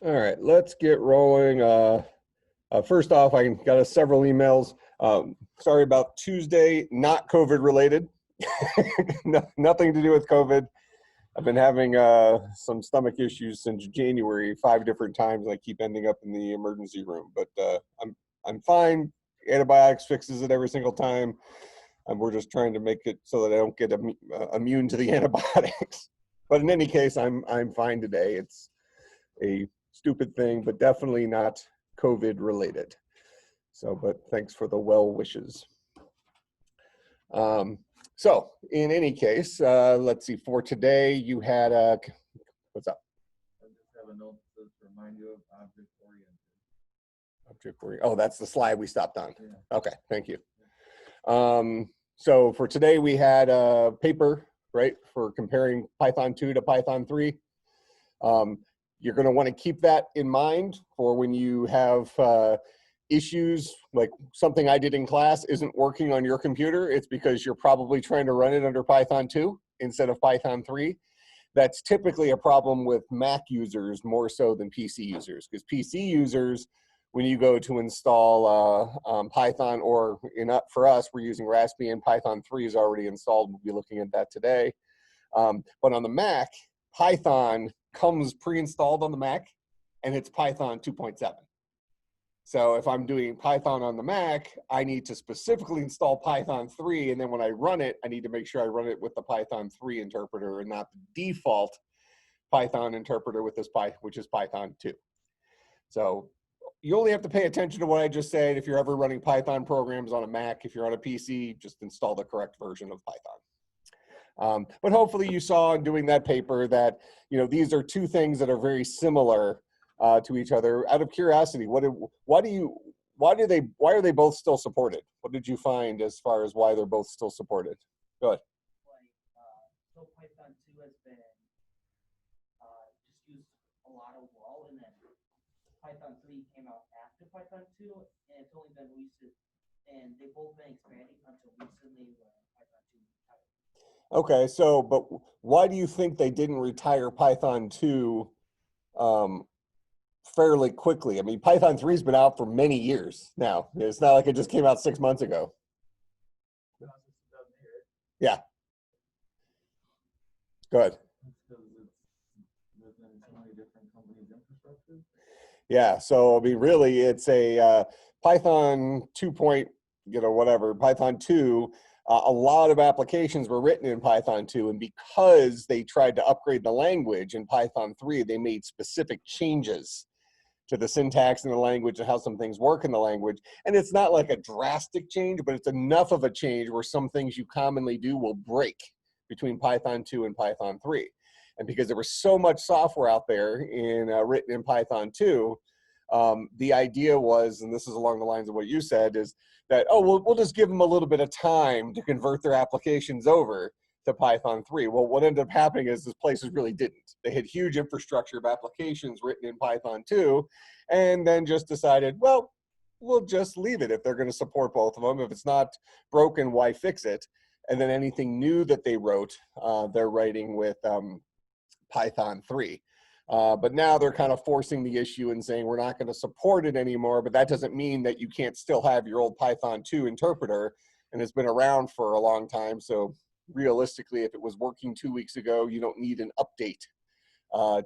All right, let's get rolling. First off, I got several emails. Sorry about Tuesday, not COVID related. Nothing to do with COVID. I've been having some stomach issues since January, 5 different times, and I keep ending up in the emergency room. But I'm fine. Antibiotics fixes it every single time. We're just trying to make it so that I don't get immune to the antibiotics. But in any case, I'm fine today. It's a stupid thing, but definitely not COVID related. So, but thanks for the well wishes. So in any case, let's see, for today you had what's up? I just have a note to remind you of object oriented. Object oriented. Oh, that's the slide we stopped on. Yeah. Okay, thank you. So for today we had a paper, right, for comparing Python 2 to Python 3. You're going to want to keep that in mind for when you have issues, like something I did in class isn't working on your computer. It's because you're probably trying to run it under Python 2 instead of Python 3. That's typically a problem with Mac users more so than PC users, because PC users, when you go to install Python, or for us, we're using Raspbian, Python 3 is already installed. We'll be looking at that today. But on the Mac, Python comes pre-installed on the Mac, and it's Python 2.7. So if I'm doing Python on the Mac, I need to specifically install Python 3, and then when I run it, I need to make sure I run it with the Python 3 interpreter and not the default Python interpreter with this which is Python 2. So you only have to pay attention to what I just said. If you're ever running Python programs on a Mac, if you're on a PC, just install the correct version of Python. But hopefully you saw in doing that paper that, these are two things that are very similar to each other. Out of curiosity, why are they both still supported? What did you find as far as why they're both still supported? Go ahead. So Python 2 has been just used a lot overall, and then Python 3 came out after Python 2, and it's only been recent, and they've both been expanding until recently when Python 2 retired. Okay, so, but why do you think they didn't retire Python 2 fairly quickly? I mean, Python 3 has been out for many years now. It's not like it just came out 6 months ago. Yeah. Go ahead. Yeah, so I mean, really, it's a Python 2 Python 2. A lot of applications were written in Python 2, and because they tried to upgrade the language in Python 3, they made specific changes to the syntax in the language and how some things work in the language. And it's not like a drastic change, but it's enough of a change where some things you commonly do will break between Python 2 and Python 3. And because there was so much software out there written in Python 2, the idea was, and this is along the lines of what you said, is that, we'll just give them a little bit of time to convert their applications over to Python 3. Well, what ended up happening is these places really didn't. They had huge infrastructure of applications written in Python 2, and then just decided, well, we'll just leave it if they're going to support both of them. If it's not broken, why fix it? And then anything new that they wrote, they're writing with Python 3. But now they're kind of forcing the issue and saying we're not going to support it anymore, but that doesn't mean that you can't still have your old Python 2 interpreter, and it's been around for a long time. So realistically, if it was working 2 weeks ago, you don't need an update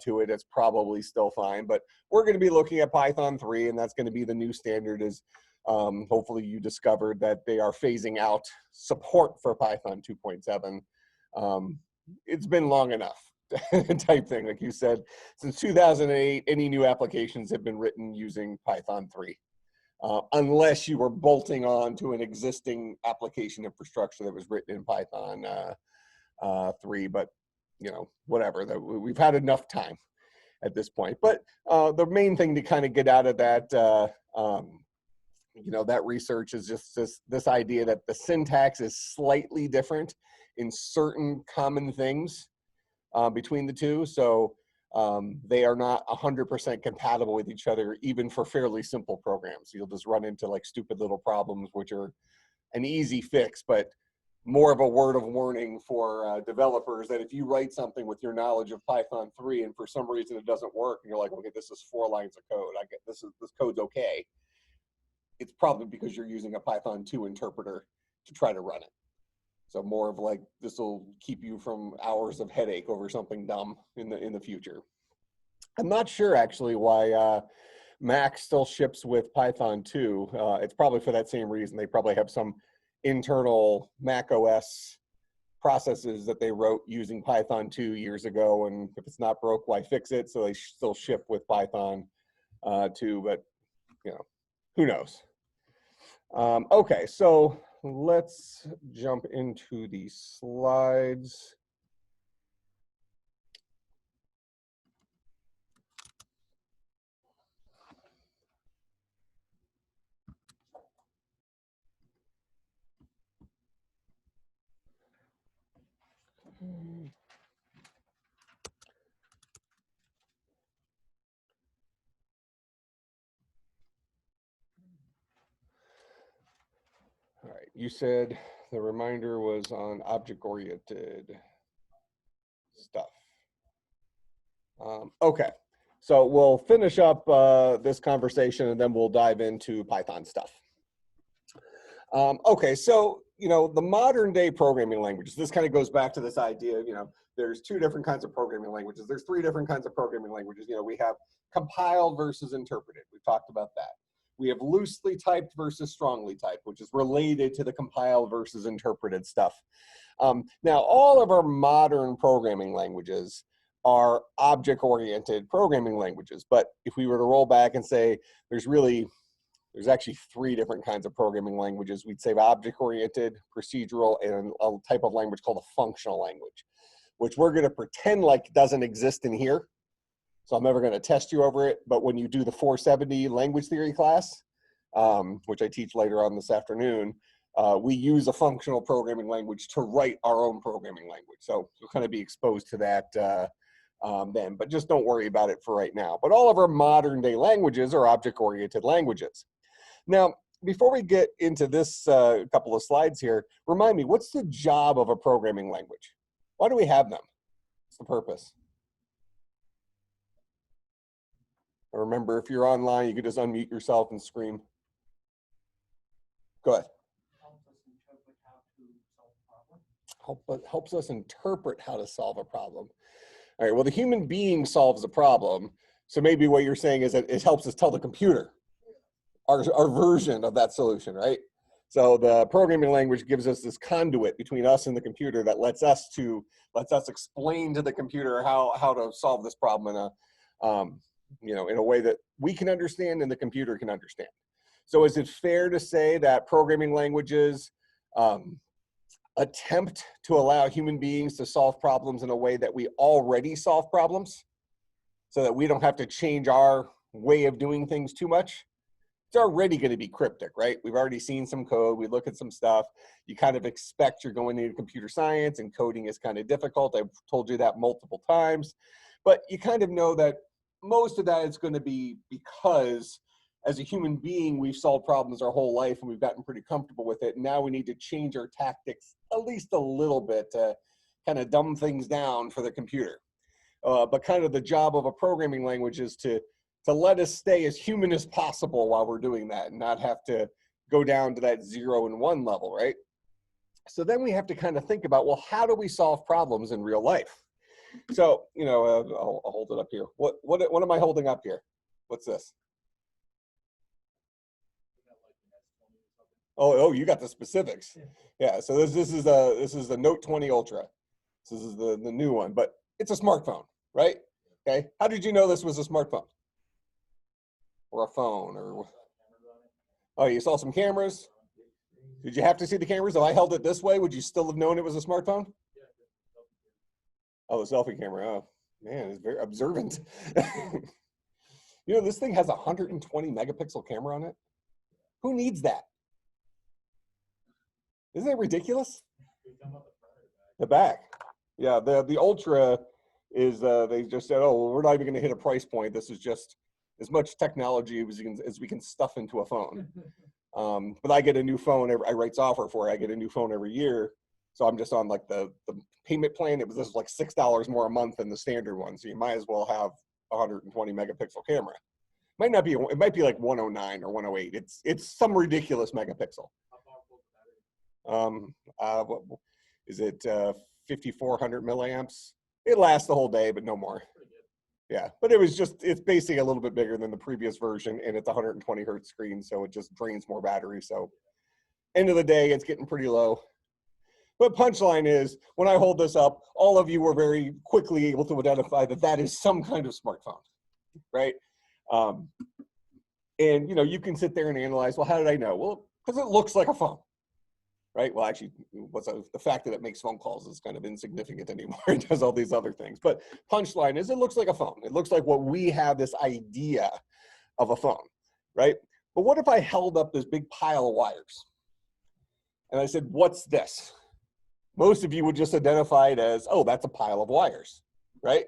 to it. It's probably still fine, but we're going to be looking at Python 3, and that's going to be the new standard. Is hopefully you discovered that they are phasing out support for Python 2.7. It's been long enough. Type thing, like you said, since 2008, any new applications have been written using Python 3, unless you were bolting on to an existing application infrastructure that was written in Python 3. But whatever. We've had enough time at this point. But the main thing to kind of get out of that, that research is just this idea that the syntax is slightly different in certain common things between the two. So they are not 100% compatible with each other, even for fairly simple programs. You'll just run into like stupid little problems, which are an easy fix, but more of a word of warning for developers that if you write something with your knowledge of Python 3 and for some reason it doesn't work and you're like, okay, this is 4 lines of code. I get this code's okay. It's probably because you're using a Python 2 interpreter to try to run it. So more of like, this will keep you from hours of headache over something dumb in the future. I'm not sure actually why Mac still ships with Python 2. It's probably for that same reason. They probably have some internal Mac OS processes that they wrote using Python 2 years ago, and if it's not broke, why fix it? So they still ship with Python 2, but you know, who knows? Okay, so let's jump into the slides. All right, you said the reminder was on object-oriented stuff. Okay, so we'll finish up this conversation and then we'll dive into Python stuff. Okay, so, you know, the modern day programming languages, this kind of goes back to this idea of, you know, there's 2 different kinds of programming languages. There's 3 different kinds of programming languages. You know, we have compiled versus interpreted. We've talked about that. We have loosely typed versus strongly typed, which is related to the compiled versus interpreted stuff. Now, all of our modern programming languages are object-oriented programming languages. But if we were to roll back and say there's actually 3 different kinds of programming languages, we'd say object-oriented, procedural, and a type of language called a functional language, which we're going to pretend like doesn't exist in here. So I'm never going to test you over it. But when you do the 470 language theory class, which I teach later on this afternoon, we use a functional programming language to write our own programming language. So you'll kind of be exposed to that then, but just don't worry about it for right now. But all of our modern day languages are object-oriented languages. Now, before we get into this couple of slides here, remind me, what's the job of a programming language? Why do we have them? What's the purpose? Remember, if you're online, you could just unmute yourself and scream. Go ahead. Helps us interpret how to solve a problem. All right, well, the human being solves a problem. So maybe what you're saying is that it helps us tell the computer our version of that solution, right? So the programming language gives us this conduit between us and the computer that lets us explain to the computer how to solve this problem in a you know, in a way that we can understand and the computer can understand. So is it fair to say that programming languages attempt to allow human beings to solve problems in a way that we already solve problems so that we don't have to change our way of doing things too much? It's already going to be cryptic, right? We've already seen some code. We look at some stuff. You kind of expect you're going into computer science and coding is kind of difficult. I've told you that multiple times, but you kind of know that most of that is going to be because as a human being, we've solved problems our whole life and we've gotten pretty comfortable with it. Now we need to change our tactics at least a little bit to kind of dumb things down for the computer. But kind of the job of a programming language is to let us stay as human as possible while we're doing that and not have to go down to that 0 and 1 level, right? So then we have to kind of think about, well, how do we solve problems in real life? So, you know, I'll hold it up here. What am I holding up here? What's this? Oh, you got the specifics. Yeah, so this is the Note 20 Ultra. This is the new one, but it's a smartphone, right? Okay. How did you know this was a smartphone? Or a phone, or oh, you saw some cameras? Did you have to see the cameras? If I held it this way, would you still have known it was a smartphone? Oh, the selfie camera. Oh, man, it's very observant. You know, this thing has a 120 megapixel camera on it. Who needs that? Isn't that ridiculous? The back. Yeah, the Ultra is, they just said, oh, well, we're not even going to hit a price point. This is just as much technology as we can stuff into a phone. But I get a new phone. I write software for it. I get a new phone every year. So I'm just on like the payment plan. This was like $6 more a month than the standard one. So you might as well have a 120 megapixel camera. Might not be, it might be like 109 or 108. It's some ridiculous megapixel. What is it? 5,400 milliamps. It lasts the whole day, but no more. Yeah, but it's basically a little bit bigger than the previous version, and it's 120 hertz screen, so it just drains more battery. So end of the day, it's getting pretty low. But punchline is, when I hold this up, all of you were very quickly able to identify that that is some kind of smartphone, right? And you can sit there and analyze, well, how did I know? Well, because it looks like a phone. Right? Well, actually, the fact that it makes phone calls is kind of insignificant anymore. It does all these other things. But punchline is, it looks like a phone. It looks like what we have this idea of a phone, right? But what if I held up this big pile of wires and I said, what's this? Most of you would just identify it as, oh, that's a pile of wires, right?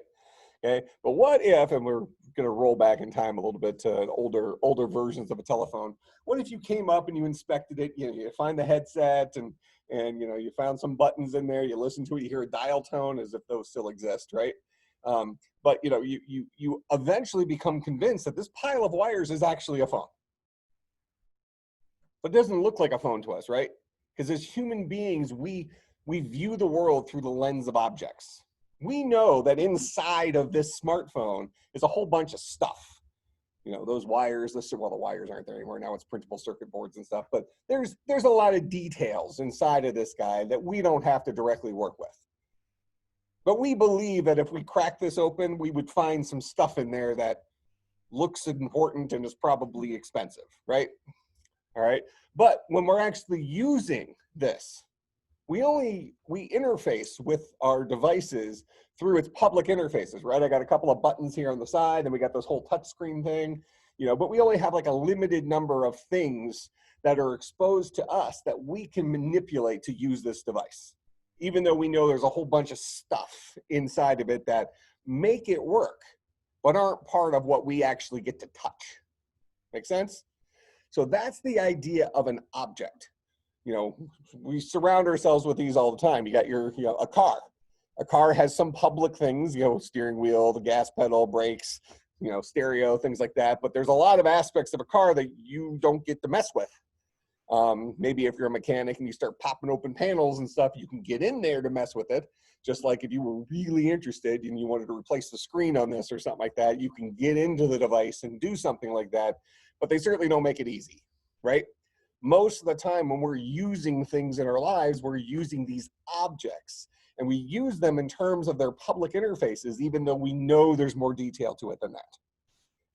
Okay. But what if, and we're going to roll back in time a little bit to older versions of a telephone. What if you came up and you inspected it, you find the headset and you found some buttons in there, you listen to it, you hear a dial tone, as if those still exist, right? But you eventually become convinced that this pile of wires is actually a phone. But it doesn't look like a phone to us, right? Because as human beings, we view the world through the lens of objects. We know that inside of this smartphone is a whole bunch of stuff. Those wires, well, the wires aren't there anymore. Now it's printable circuit boards and stuff, but there's a lot of details inside of this guy that we don't have to directly work with. But we believe that if we crack this open, we would find some stuff in there that looks important and is probably expensive, right? All right. But when we're actually using this, we interface with our devices through its public interfaces, right? I got a couple of buttons here on the side, and we got this whole touch screen thing, but we only have like a limited number of things that are exposed to us that we can manipulate to use this device, even though we know there's a whole bunch of stuff inside of it that make it work, but aren't part of what we actually get to touch. Make sense? So that's the idea of an object. We surround ourselves with these all the time. You got a car. A car has some public things, steering wheel, the gas pedal, brakes, stereo, things like that. But there's a lot of aspects of a car that you don't get to mess with. Maybe if you're a mechanic and you start popping open panels and stuff, you can get in there to mess with it. Just like if you were really interested and you wanted to replace the screen on this or something like that, you can get into the device and do something like that. But they certainly don't make it easy, right? Most of the time when we're using things in our lives, we're using these objects, and we use them in terms of their public interfaces, even though we know there's more detail to it than that.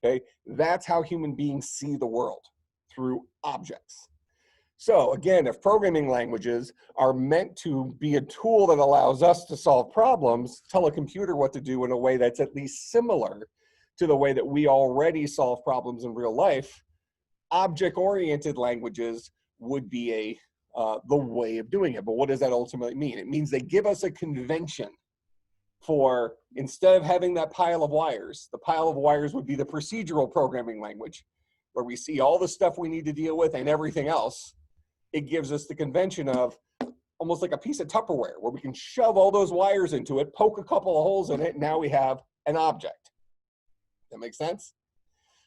Okay, that's how human beings see the world, through objects. So again, if programming languages are meant to be a tool that allows us to solve problems, tell a computer what to do in a way that's at least similar to the way that we already solve problems in real life, object-oriented languages would be the way of doing it. But what does that ultimately mean? It means they give us a convention for, instead of having that pile of wires, the pile of wires would be the procedural programming language, where we see all the stuff we need to deal with and everything else. It gives us the convention of almost like a piece of Tupperware, where we can shove all those wires into it, poke a couple of holes in it, and now we have an object. That makes sense?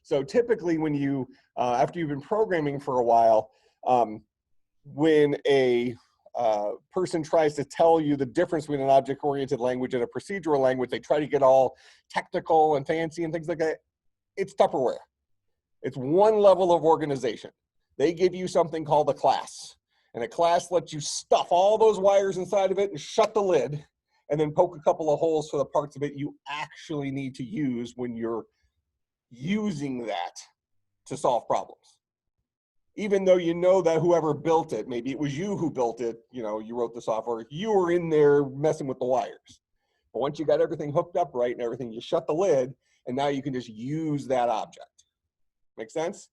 So typically when you, after you've been programming for a while, when a person tries to tell you the difference between an object-oriented language and a procedural language, they try to get all technical and fancy and things like that. It's Tupperware. It's one level of organization. They give you something called a class, and a class lets you stuff all those wires inside of it and shut the lid, and then poke a couple of holes for the parts of it you actually need to use when you're using that to solve problems. Even though you know that whoever built it, maybe it was you who built it, you wrote the software, you were in there messing with the wires. But once you got everything hooked up right and everything, you shut the lid, and now you can just use that object. Make sense?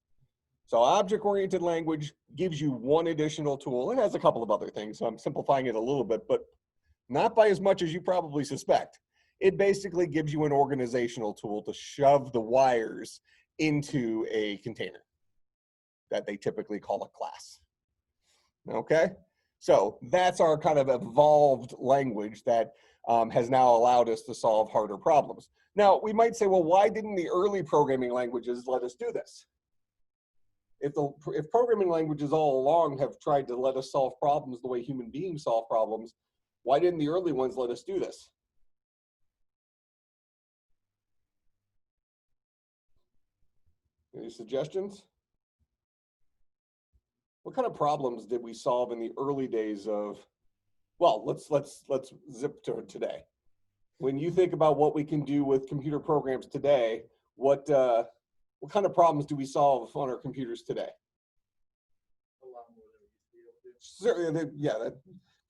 So object-oriented language gives you one additional tool. It has a couple of other things, so I'm simplifying it a little bit, but not by as much as you probably suspect. It basically gives you an organizational tool to shove the wires into a container that they typically call a class. Okay? So that's our kind of evolved language that has now allowed us to solve harder problems. Now, we might say, well, why didn't the early programming languages let us do this? If programming languages all along have tried to let us solve problems the way human beings solve problems, why didn't the early ones let us do this? Any suggestions? What kind of problems did we solve in the early days of, well, let's zip to today. When you think about what we can do with computer programs today, what kind of problems do we solve on our computers today? A lot more than we used to be able to. Certainly, yeah, that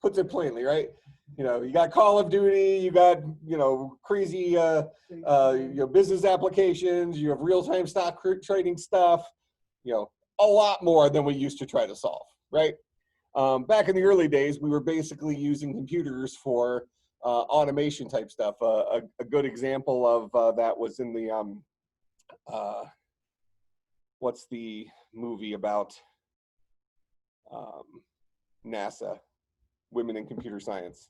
puts it plainly, right? You know, you got Call of Duty, you got, you know, crazy, you know, business applications, you have real-time stock trading stuff, you know, a lot more than we used to try to solve, right? Back in the early days, we were basically using computers for automation type stuff. A good example of that was in the, what's the movie about NASA, women in computer science?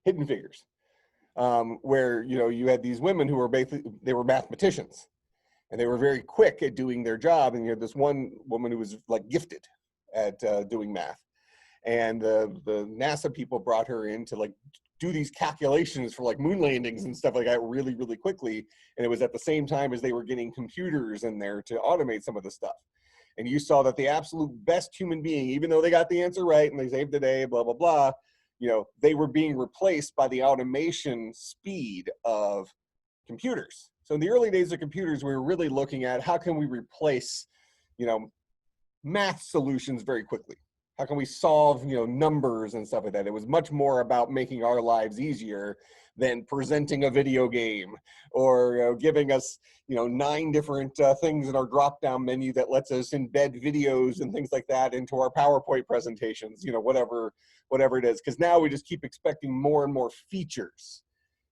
Hidden Figures, where, you know, you had these women who were basically, they were mathematicians, and they were very quick at doing their job. And you had this one woman who was like gifted at doing math, and the NASA people brought her in to like do these calculations for like moon landings and stuff like that really, really quickly. And it was at the same time as they were getting computers in there to automate some of the stuff. And you saw that the absolute best human being, even though they got the answer right and they saved the day, blah, blah, blah, you know, they were being replaced by the automation speed of computers. So in the early days of computers, we were really looking at how can we replace, you know, math solutions very quickly. How can we solve, you know, numbers and stuff like that? It was much more about making our lives easier than presenting a video game or, you know, giving us, you know, 9 different things in our drop-down menu that lets us embed videos and things like that into our PowerPoint presentations, you know, whatever it is. Because now we just keep expecting more and more features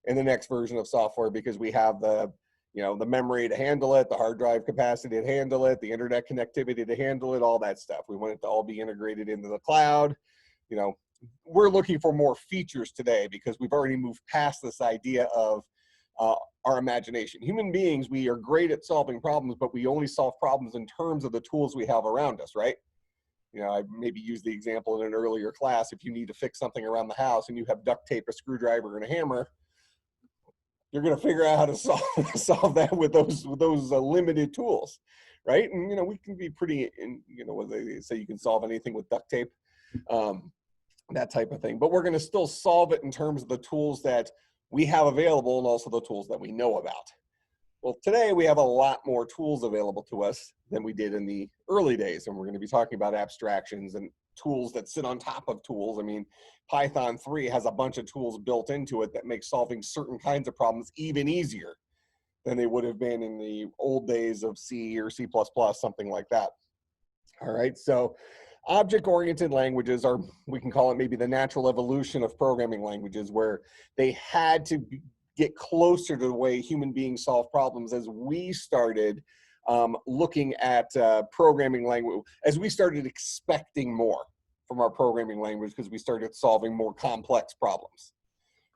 in the next version of software because we have the, you know, the memory to handle it, the hard drive capacity to handle it, the internet connectivity to handle it, all that stuff. We want it to all be integrated into the cloud. You know, we're looking for more features today because we've already moved past this idea of our imagination. Human beings, we are great at solving problems, but we only solve problems in terms of the tools we have around us, right? You know, I maybe used the example in an earlier class. If you need to fix something around the house and you have duct tape, a screwdriver, and a hammer, you're going to figure out how to solve that with those limited tools, right? And, you know, we can be pretty, you know, what they say, you can solve anything with duct tape, that type of thing. But we're going to still solve it in terms of the tools that we have available and also the tools that we know about. Well, today we have a lot more tools available to us than we did in the early days. And we're going to be talking about abstractions and tools that sit on top of tools. I mean, Python 3 has a bunch of tools built into it that make solving certain kinds of problems even easier than they would have been in the old days of C or C++, something like that. All right, so object-oriented languages are, we can call it maybe the natural evolution of programming languages, where they had to get closer to the way human beings solve problems as we started looking at programming language, as we started expecting more from our programming language because we started solving more complex problems,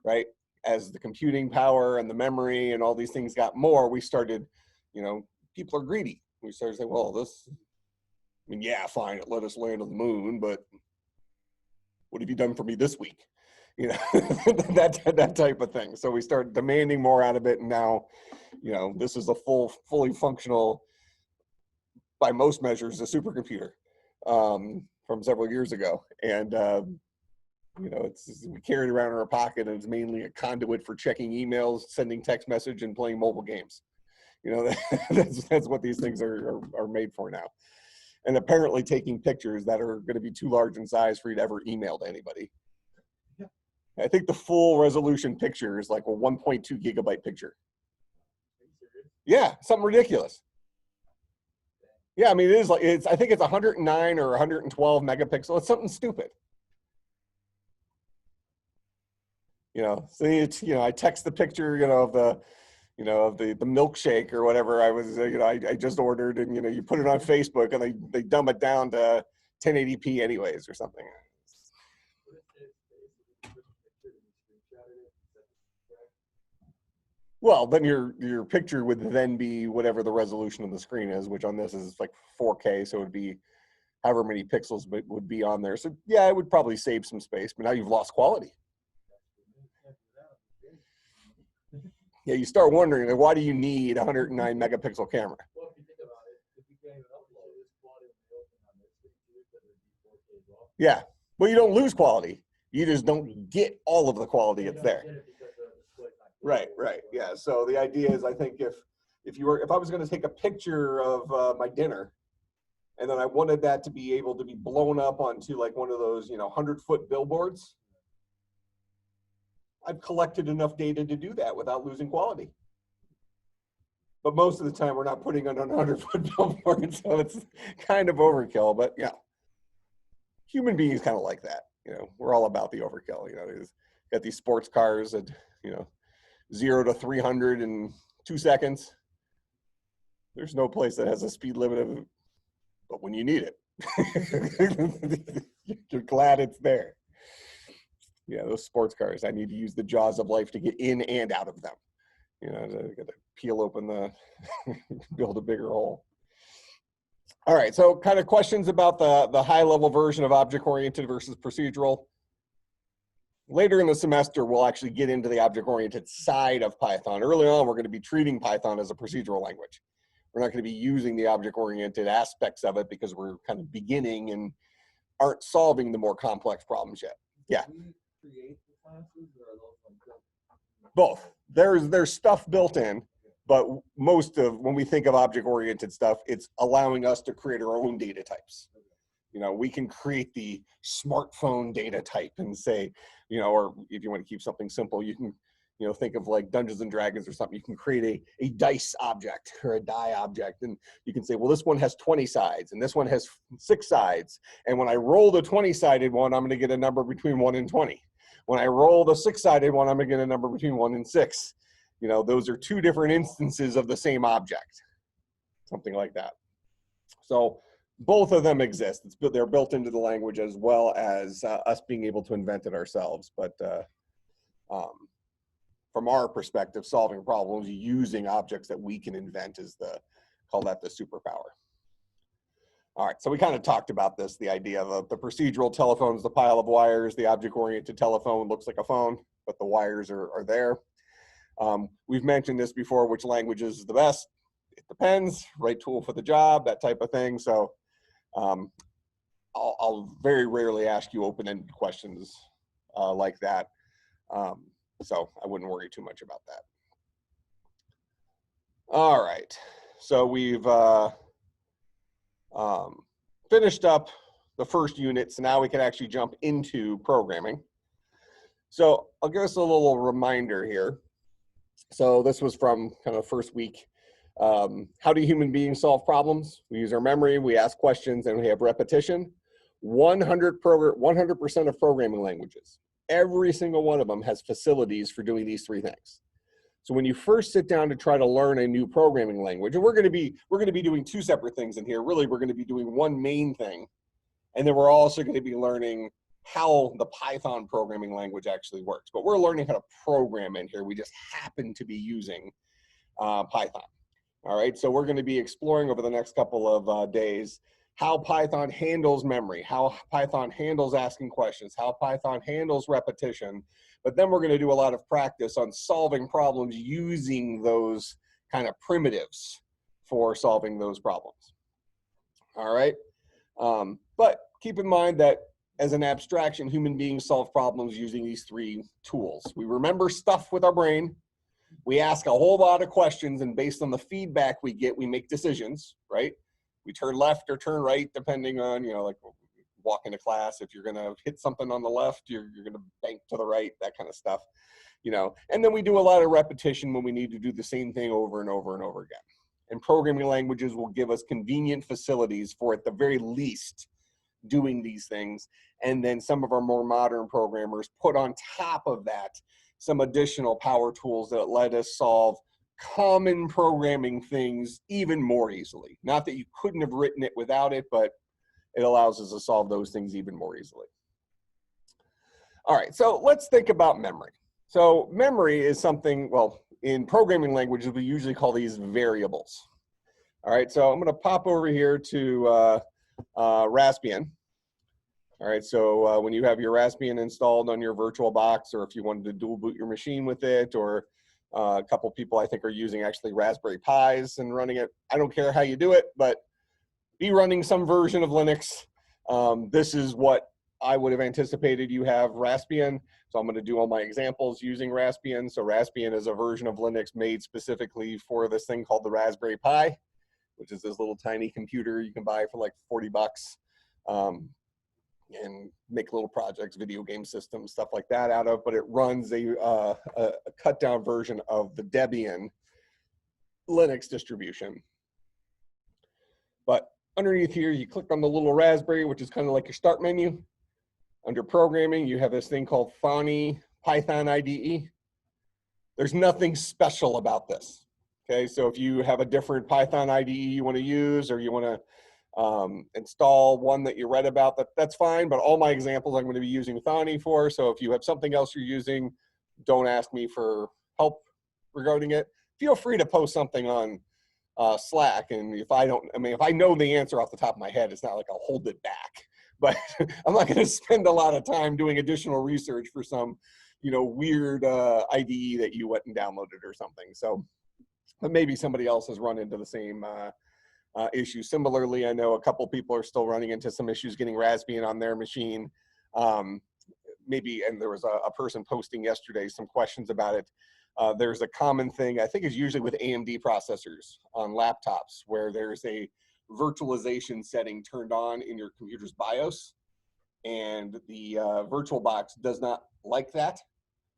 right? As the computing power and the memory and all these things got more, we started, you know, people are greedy. We started saying, well, this, I mean, yeah, fine, it let us land on the moon, but what have you done for me this week? You know, that type of thing. So we start demanding more out of it, and now, you know, this is a fully functional, by most measures, a supercomputer from several years ago. And you know, we carry it around in our pocket, and it's mainly a conduit for checking emails, sending text message, and playing mobile games. You know, that's what these things are made for now. And apparently taking pictures that are going to be too large in size for you to ever email to anybody. I think the full resolution picture is like a 1.2 gigabyte picture. Yeah, something ridiculous. Yeah, I mean, it is like, I think it's 109 or 112 megapixels. It's something stupid. You know, so it's, you know, I text the picture, you know, of the, you know, of the milkshake or whatever I was, you know, I just ordered, and, you know, you put it on Facebook and they dumb it down to 1080p anyways or something. Well, then your picture would then be whatever the resolution of the screen is, which on this is like 4K, so it would be however many pixels would be on there. So yeah, it would probably save some space, but now you've lost quality. Yeah, you start wondering, like, why do you need a 109 megapixel camera? Well, if you think about it, if you can't even upload this quality on the open on this thing too, that would be 4K as well. Yeah, well, you don't lose quality. You just don't get all of the quality that's there. Right, right, yeah. So the idea is, I think if I was going to take a picture of my dinner, and then I wanted that to be able to be blown up onto like one of those, you know, 100-foot billboards, I've collected enough data to do that without losing quality. But most of the time, we're not putting it on a 100-foot billboard, so it's kind of overkill. But yeah, human beings kind of like that. You know, we're all about the overkill. You know, there's got these sports cars that, you know, 0 to 300 in 2 seconds. There's no place that has a speed limit of, but when you need it, you're glad it's there. Yeah, those sports cars, I need to use the jaws of life to get in and out of them. You know, I got to peel open the, build a bigger hole. All right, so kind of questions about the high-level version of object-oriented versus procedural. Later in the semester, we'll actually get into the object-oriented side of Python. Early on, we're going to be treating Python as a procedural language. We're not going to be using the object-oriented aspects of it because we're kind of beginning and aren't solving the more complex problems yet. Yeah. Create the classes, or are those ones built? Both. There's stuff built in, but most of when we think of object-oriented stuff, it's allowing us to create our own data types. You know, we can create the smartphone data type and say, you know, or if you want to keep something simple, you can, you know, think of like Dungeons and Dragons or something. You can create a dice object or a die object, and you can say, well, this one has 20 sides and this one has 6 sides. And when I roll the 20-sided one, I'm going to get a number between 1 and 20. When I roll the 6-sided one, I'm going to get a number between 1 and 6. You know, those are 2 different instances of the same object, something like that. So both of them exist. They're built into the language as well as us being able to invent it ourselves. But from our perspective, solving problems using objects that we can invent is call that the superpower. All right, so we kind of talked about this, the idea of the procedural telephone is the pile of wires, the object-oriented telephone looks like a phone, but the wires are there. We've mentioned this before, which language is the best? It depends, right tool for the job, that type of thing. So I'll very rarely ask you open-ended questions like that. So I wouldn't worry too much about that. All right, so we've finished up the first unit, so now we can actually jump into programming. So I'll give us a little reminder here. So this was from kind of first week. How do human beings solve problems? We use our memory, we ask questions, and we have repetition. 100% of programming languages, every single one of them has facilities for doing these 3 things. So when you first sit down to try to learn a new programming language, and we're going to be doing 2 separate things in here. Really, we're going to be doing one main thing, and then we're also going to be learning how the Python programming language actually works. But we're learning how to program in here. We just happen to be using Python. All right, so we're going to be exploring over the next couple of days how Python handles memory, how Python handles asking questions, how Python handles repetition. But then we're going to do a lot of practice on solving problems using those kind of primitives for solving those problems. All right, but keep in mind that as an abstraction, human beings solve problems using these 3 tools. We remember stuff with our brain. We ask a whole lot of questions, and based on the feedback we get, we make decisions, right? We turn left or turn right, depending on, you know, like walk into class. If you're going to hit something on the left, you're going to bank to the right, that kind of stuff, you know. And then we do a lot of repetition when we need to do the same thing over and over and over again. And programming languages will give us convenient facilities for, at the very least, doing these things. And then some of our more modern programmers put on top of that some additional power tools that let us solve common programming things even more easily. Not that you couldn't have written it without it, but it allows us to solve those things even more easily. All right, so let's think about memory. So memory is something, well, in programming languages, we usually call these variables. All right, so I'm gonna pop over here to Raspbian. All right, so when you have your Raspbian installed on your VirtualBox, or if you wanted to dual boot your machine with it, or a couple people I think are using actually Raspberry Pis and running it. I don't care how you do it, but be running some version of Linux. This is what I would have anticipated you have Raspbian. So I'm gonna do all my examples using Raspbian. So Raspbian is a version of Linux made specifically for this thing called the Raspberry Pi, which is this little tiny computer you can buy for like 40 bucks. And make little projects, video game systems, stuff like that out of, but it runs a cut down version of the Debian Linux distribution. But underneath here, you click on the little Raspberry, which is kind of like your start menu. Under programming, you have this thing called Thani Python IDE. There's nothing special about this. Okay, so if you have a different Python IDE you want to use, or you want to install one that you read about, that's fine, but all my examples I'm going to be using Thani for. So if you have something else you're using, don't ask me for help regarding it. Feel free to post something on Slack, and if I don't, I mean, if I know the answer off the top of my head, it's not like I'll hold it back, but I'm not going to spend a lot of time doing additional research for some, you know, weird IDE that you went and downloaded or something. So, but maybe somebody else has run into the same issue. Similarly, I know a couple people are still running into some issues getting Raspbian on their machine. Maybe, and there was a person posting yesterday some questions about it. There's a common thing, I think is usually with AMD processors on laptops, where there's a virtualization setting turned on in your computer's BIOS, and the VirtualBox does not like that.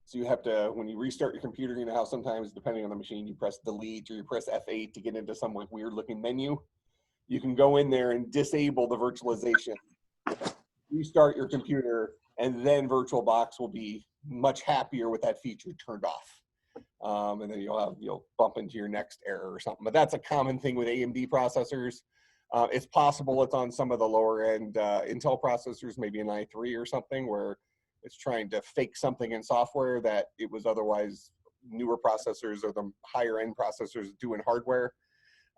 So you have to, when you restart your computer, you know how sometimes, depending on the machine, you press delete or you press F8 to get into some like weird looking menu. You can go in there and disable the virtualization, restart your computer, and then VirtualBox will be much happier with that feature turned off. And then you'll bump into your next error or something. But that's a common thing with AMD processors. It's possible it's on some of the lower end Intel processors, maybe an i3 or something, where it's trying to fake something in software that it was otherwise newer processors or the higher end processors do in hardware.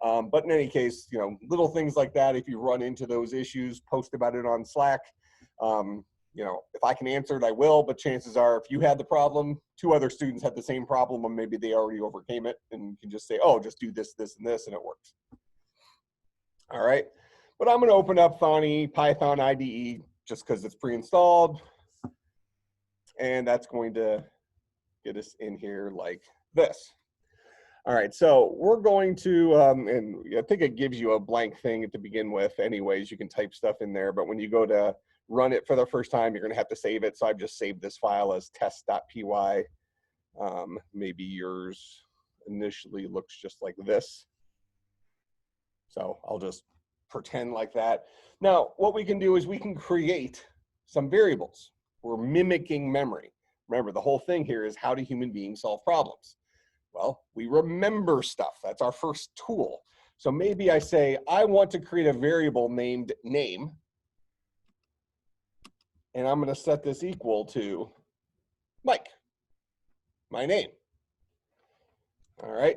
But in any case, you know, little things like that, if you run into those issues, post about it on Slack. You know, if I can answer it, I will, but chances are if you had the problem, 2 other students had the same problem, or maybe they already overcame it, and you can just say, oh, just do this, this, and this, and it works. All right, but I'm gonna open up Thani Python IDE just because it's pre-installed. And that's going to get us in here like this. All right, so we're going to, and I think it gives you a blank thing to begin with anyways. You can type stuff in there, but when you go to run it for the first time, you're going to have to save it. So I've just saved this file as test.py. Maybe yours initially looks just like this. So I'll just pretend like that. Now, what we can do is we can create some variables. We're mimicking memory. Remember, the whole thing here is how do human beings solve problems? Well, we remember stuff. That's our first tool. So maybe I say, I want to create a variable named name, and I'm going to set this equal to Mike, my name. All right.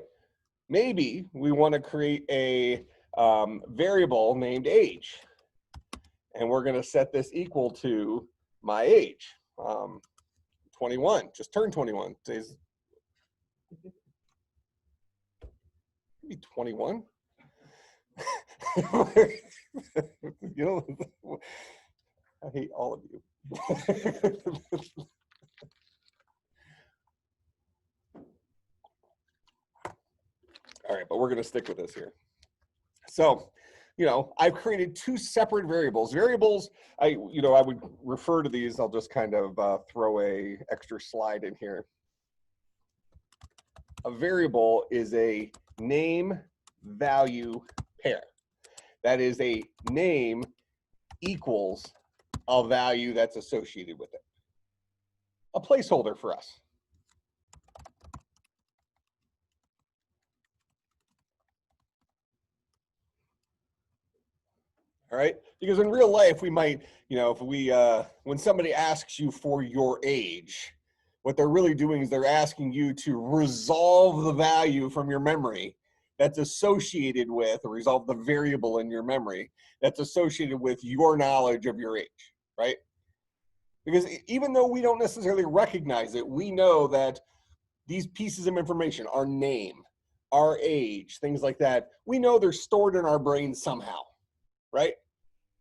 Maybe we want to create a variable named age, and we're going to set this equal to my age. 21, just turned 21. Today's be 21. You know, I hate all of you. All right, but we're going to stick with this here. So, you know, I've created 2 separate variables. Variables, I would refer to these. I'll just kind of throw a extra slide in here. A variable is a name value pair. That is a name equals a value that's associated with it. A placeholder for us. All right, because in real life we might, if we when somebody asks you for your age, what they're really doing is they're asking you to resolve the value from your memory that's associated with, or resolve the variable in your memory that's associated with your knowledge of your age, right? Because even though we don't necessarily recognize it, we know that these pieces of information, our name, our age, things like that, we know they're stored in our brain somehow, right?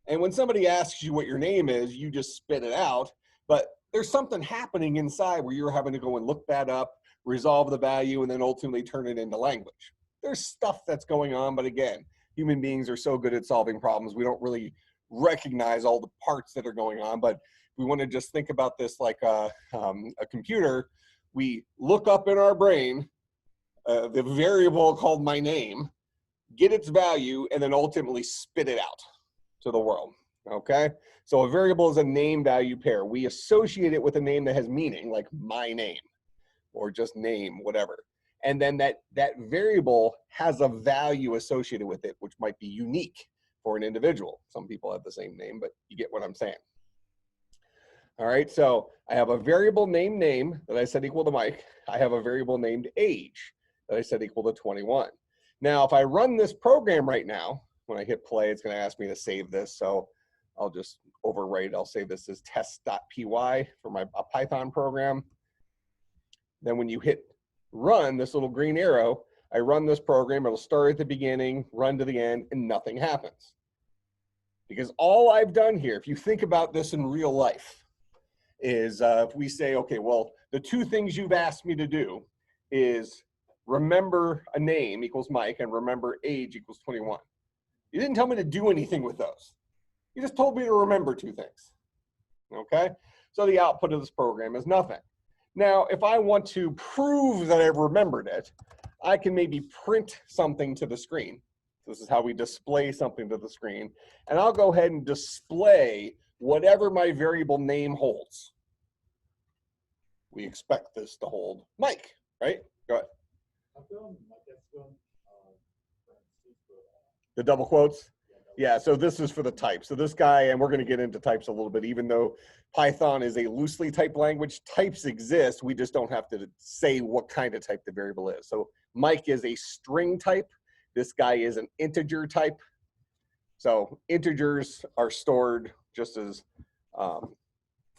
And when somebody asks you what your name is, you just spit it out, but there's something happening inside where you're having to go and look that up, resolve the value, and then ultimately turn it into language. There's stuff that's going on, but again, human beings are so good at solving problems, we don't really recognize all the parts that are going on, but we want to just think about this like a computer. We look up in our brain the variable called my name, get its value, and then ultimately spit it out to the world, okay? So a variable is a name value pair. We associate it with a name that has meaning, like my name, or just name, whatever. And then that variable has a value associated with it, which might be unique for an individual. Some people have the same name, but you get what I'm saying. All right, so I have a variable named name that I set equal to Mike. I have a variable named age that I set equal to 21. Now, if I run this program right now, when I hit play, it's going to ask me to save this. So I'll just overwrite. I'll save this as test.py for my Python program. Then when you hit run, this little green arrow, I run this program. It'll start at the beginning, run to the end, and nothing happens. Because all I've done here, if you think about this in real life, is if we say, okay, well, the two things you've asked me to do is remember a name equals Mike and remember age equals 21. You didn't tell me to do anything with those. You just told me to remember two things, okay? So the output of this program is nothing. Now, if I want to prove that I've remembered it, I can maybe print something to the screen. This is how we display something to the screen. And I'll go ahead and display whatever my variable name holds. We expect this to hold Mike, right? Go ahead. The double quotes? Yeah, so this is for the type. So this guy, and we're going to get into types a little bit, even though Python is a loosely typed language, types exist. We just don't have to say what kind of type the variable is. So Mike is a string type. This guy is an integer type. So integers are stored just as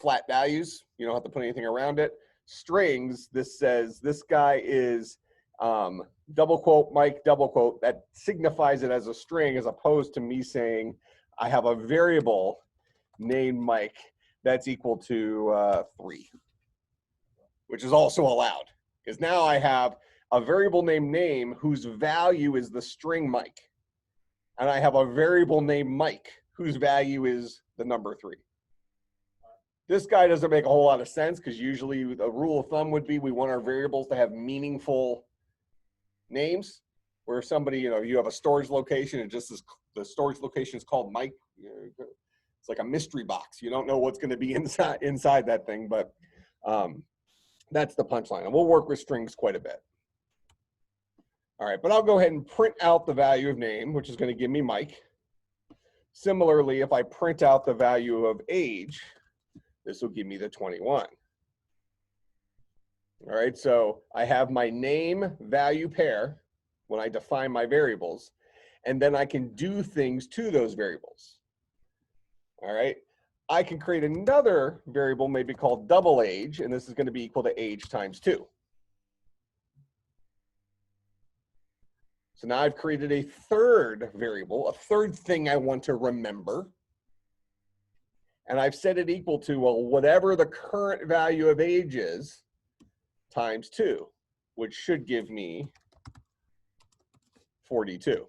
flat values. You don't have to put anything around it. Strings, this says this guy is double quote Mike, double quote. That signifies it as a string as opposed to me saying I have a variable named Mike that's equal to 3, which is also allowed. Because now I have a variable named name whose value is the string Mike. And I have a variable named Mike whose value is the number 3. This guy doesn't make a whole lot of sense because usually the rule of thumb would be we want our variables to have meaningful names. Where if somebody, you have a storage location and just the storage location is called Mike, it's like a mystery box. You don't know what's going to be inside that thing, but that's the punchline. And we'll work with strings quite a bit. All right, but I'll go ahead and print out the value of name, which is going to give me Mike. Similarly, if I print out the value of age, this will give me the 21. All right, so I have my name value pair when I define my variables, and then I can do things to those variables. All right, I can create another variable maybe called double age, and this is going to be equal to age times 2. So now I've created a third variable, a third thing I want to remember. And I've set it equal to, well, whatever the current value of age is times 2, which should give me 42.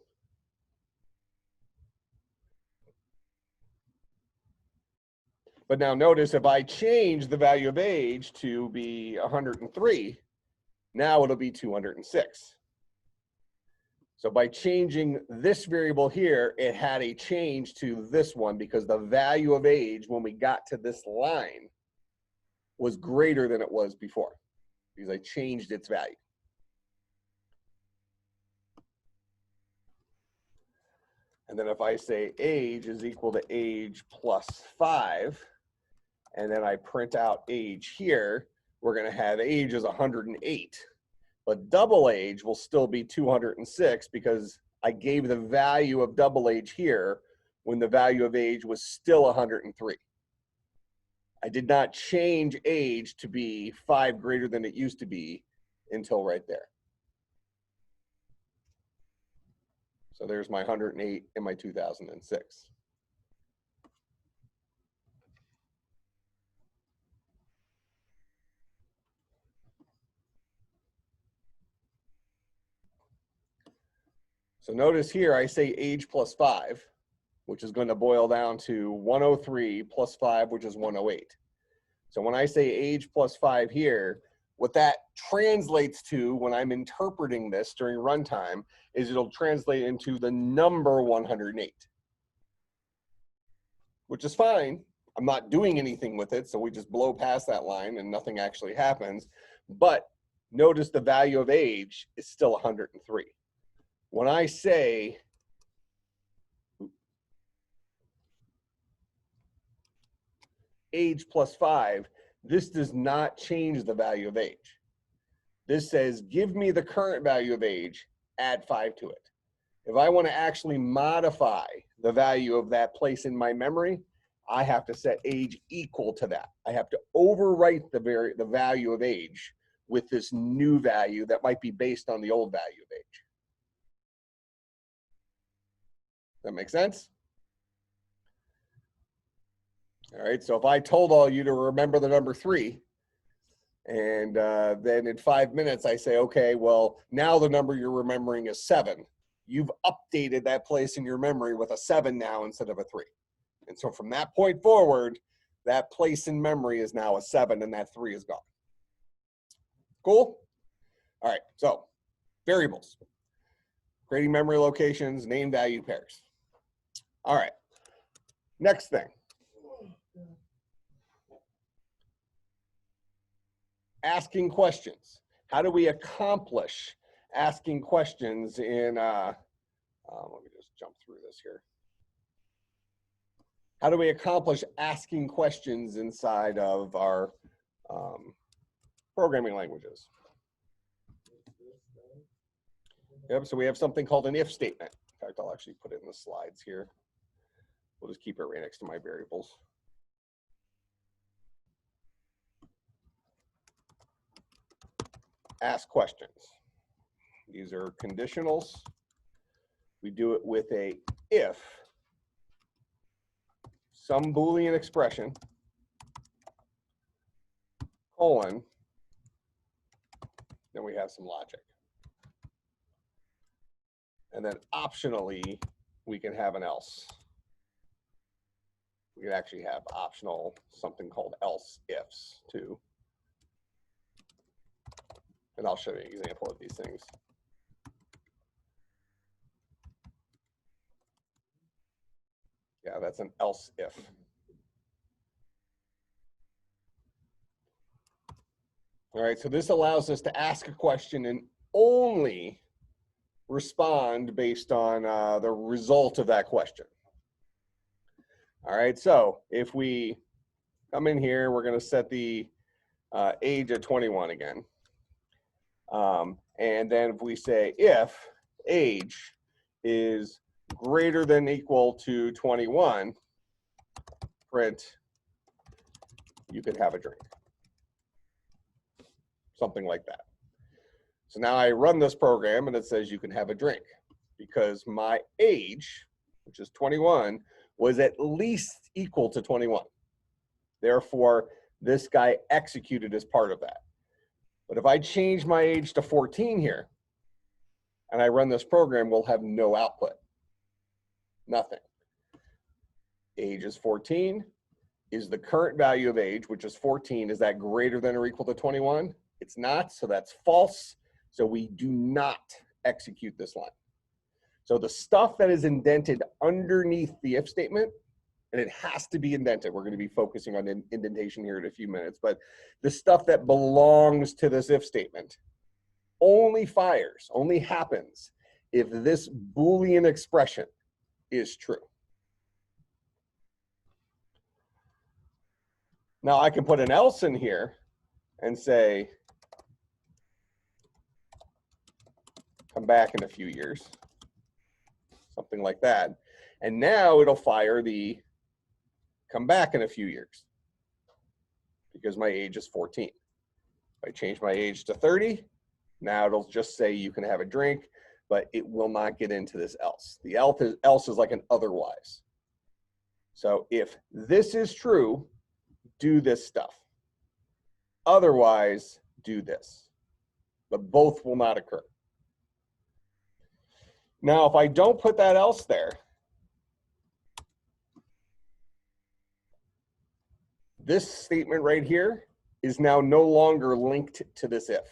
But now notice if I change the value of age to be 103, now it'll be 206. So by changing this variable here, it had a change to this one because the value of age when we got to this line was greater than it was before because I changed its value. And then if I say age is equal to age plus 5, and then I print out age here, we're going to have age is 108. But double age will still be 206 because I gave the value of double age here when the value of age was still 103. I did not change age to be 5 greater than it used to be until right there. So there's my 108 and my 2006. So notice here I say age plus 5, which is going to boil down to 103 plus 5, which is 108. So when I say age plus 5 here, what that translates to when I'm interpreting this during runtime is it'll translate into the number 108, which is fine. I'm not doing anything with it, so we just blow past that line and nothing actually happens. But notice the value of age is still 103. When I say age plus 5, this does not change the value of age. This says, give me the current value of age, add 5 to it. If I want to actually modify the value of that place in my memory, I have to set age equal to that. I have to overwrite the value of age with this new value that might be based on the old value of age. That make sense? All right, so if I told all you to remember the number 3, and then in 5 minutes I say, okay, well, now the number you're remembering is 7. You've updated that place in your memory with a 7 now instead of a 3. And so from that point forward, that place in memory is now a 7 and that 3 is gone. Cool? All right, so variables. Creating memory locations, name value pairs. All right, next thing. Asking questions. How do we accomplish asking questions in, let me just jump through this here. How do we accomplish asking questions inside of our programming languages? Yep, so we have something called an if statement. In fact, I'll actually put it in the slides here. We'll just keep it right next to my variables. Ask questions. These are conditionals. We do it with a if, some Boolean expression, colon, then we have some logic. And then optionally, we can have an else. We can actually have optional something called else ifs too. And I'll show you an example of these things. Yeah, that's an else if. All right, so this allows us to ask a question and only respond based on the result of that question. All right, so if we come in here, we're going to set the age at 21 again. And then if we say if age is greater than or equal to 21, print, you could have a drink. Something like that. So now I run this program and it says you can have a drink because my age, which is 21, was at least equal to 21. Therefore, this guy executed as part of that. But if I change my age to 14 here and I run this program, we'll have no output. Nothing. Age is 14. Is the current value of age, which is 14, is that greater than or equal to 21? It's not, so that's false. So we do not execute this line. So the stuff that is indented underneath the if statement, and it has to be indented. We're going to be focusing on indentation here in a few minutes, but the stuff that belongs to this if statement only fires, only happens if this Boolean expression is true. Now I can put an else in here and say, come back in a few years, something like that. And now it'll fire the come back in a few years because my age is 14. If I change my age to 30, now it'll just say you can have a drink, but it will not get into this else. The else is like an otherwise. So if this is true, do this stuff. Otherwise, do this. But both will not occur. Now, if I don't put that else there, this statement right here is now no longer linked to this if.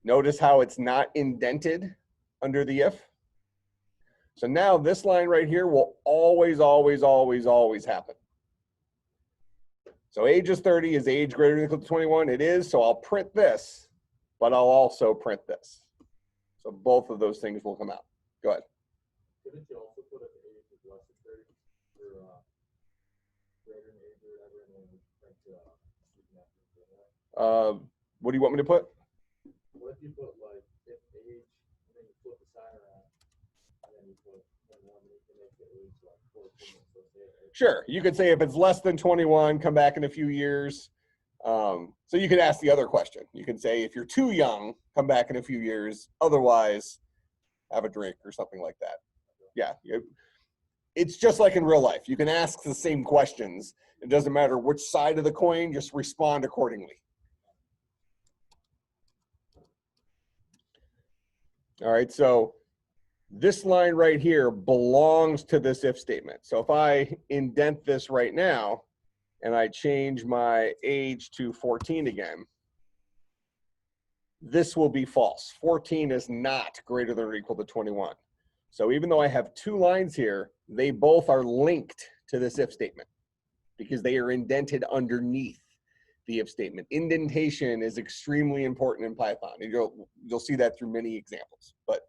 Notice how it's not indented under the if. So now this line right here will always, always, always, always happen. So age is 30, is age greater than or equal to 21? It is, so I'll print this, but I'll also print this. So both of those things will come out. Go ahead. Couldn't you also put if age is less than 30 or greater than age or whatever, and then print What do you want me to put? what if you put like if age and then you flip the sign around and then you put 21 and you can make the age like 14 and so say it. Sure, you could say if it's less than 21, come back in a few years. So you could ask the other question. You can say if you're too young, come back in a few years. Otherwise, have a drink or something like that. Yeah, it's just like in real life. You can ask the same questions. It doesn't matter which side of the coin, just respond accordingly. All right, so this line right here belongs to this if statement. So if I indent this right now and I change my age to 14 again, this will be false. 14 is not greater than or equal to 21. So even though I have two lines here, they both are linked to this if statement because they are indented underneath the if statement. Indentation is extremely important in Python. And you'll see that through many examples. But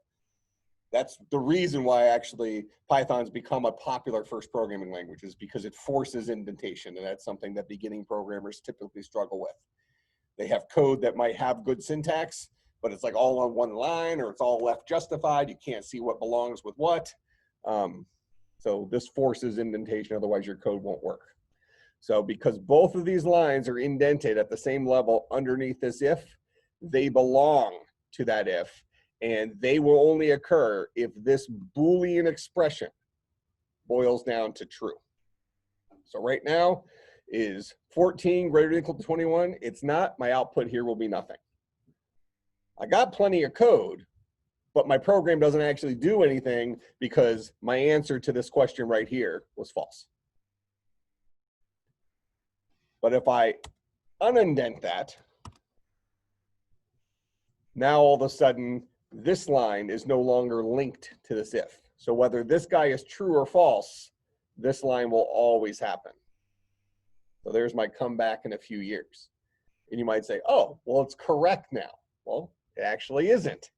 that's the reason why actually Python's become a popular first programming language, is because it forces indentation, and that's something that beginning programmers typically struggle with. They have code that might have good syntax, but it's like all on one line, or it's all left justified. You can't see what belongs with what. So this forces indentation, otherwise your code won't work. So because both of these lines are indented at the same level underneath this if, they belong to that if, and they will only occur if this Boolean expression boils down to true. So right now is 14 greater than or equal to 21. It's not. My output here will be nothing. I got plenty of code, but my program doesn't actually do anything because my answer to this question right here was false. But if I unindent that, now all of a sudden, this line is no longer linked to this if. So whether this guy is true or false, this line will always happen. So there's my comeback in a few years. And you might say, oh, well, it's correct now. Well, it actually isn't.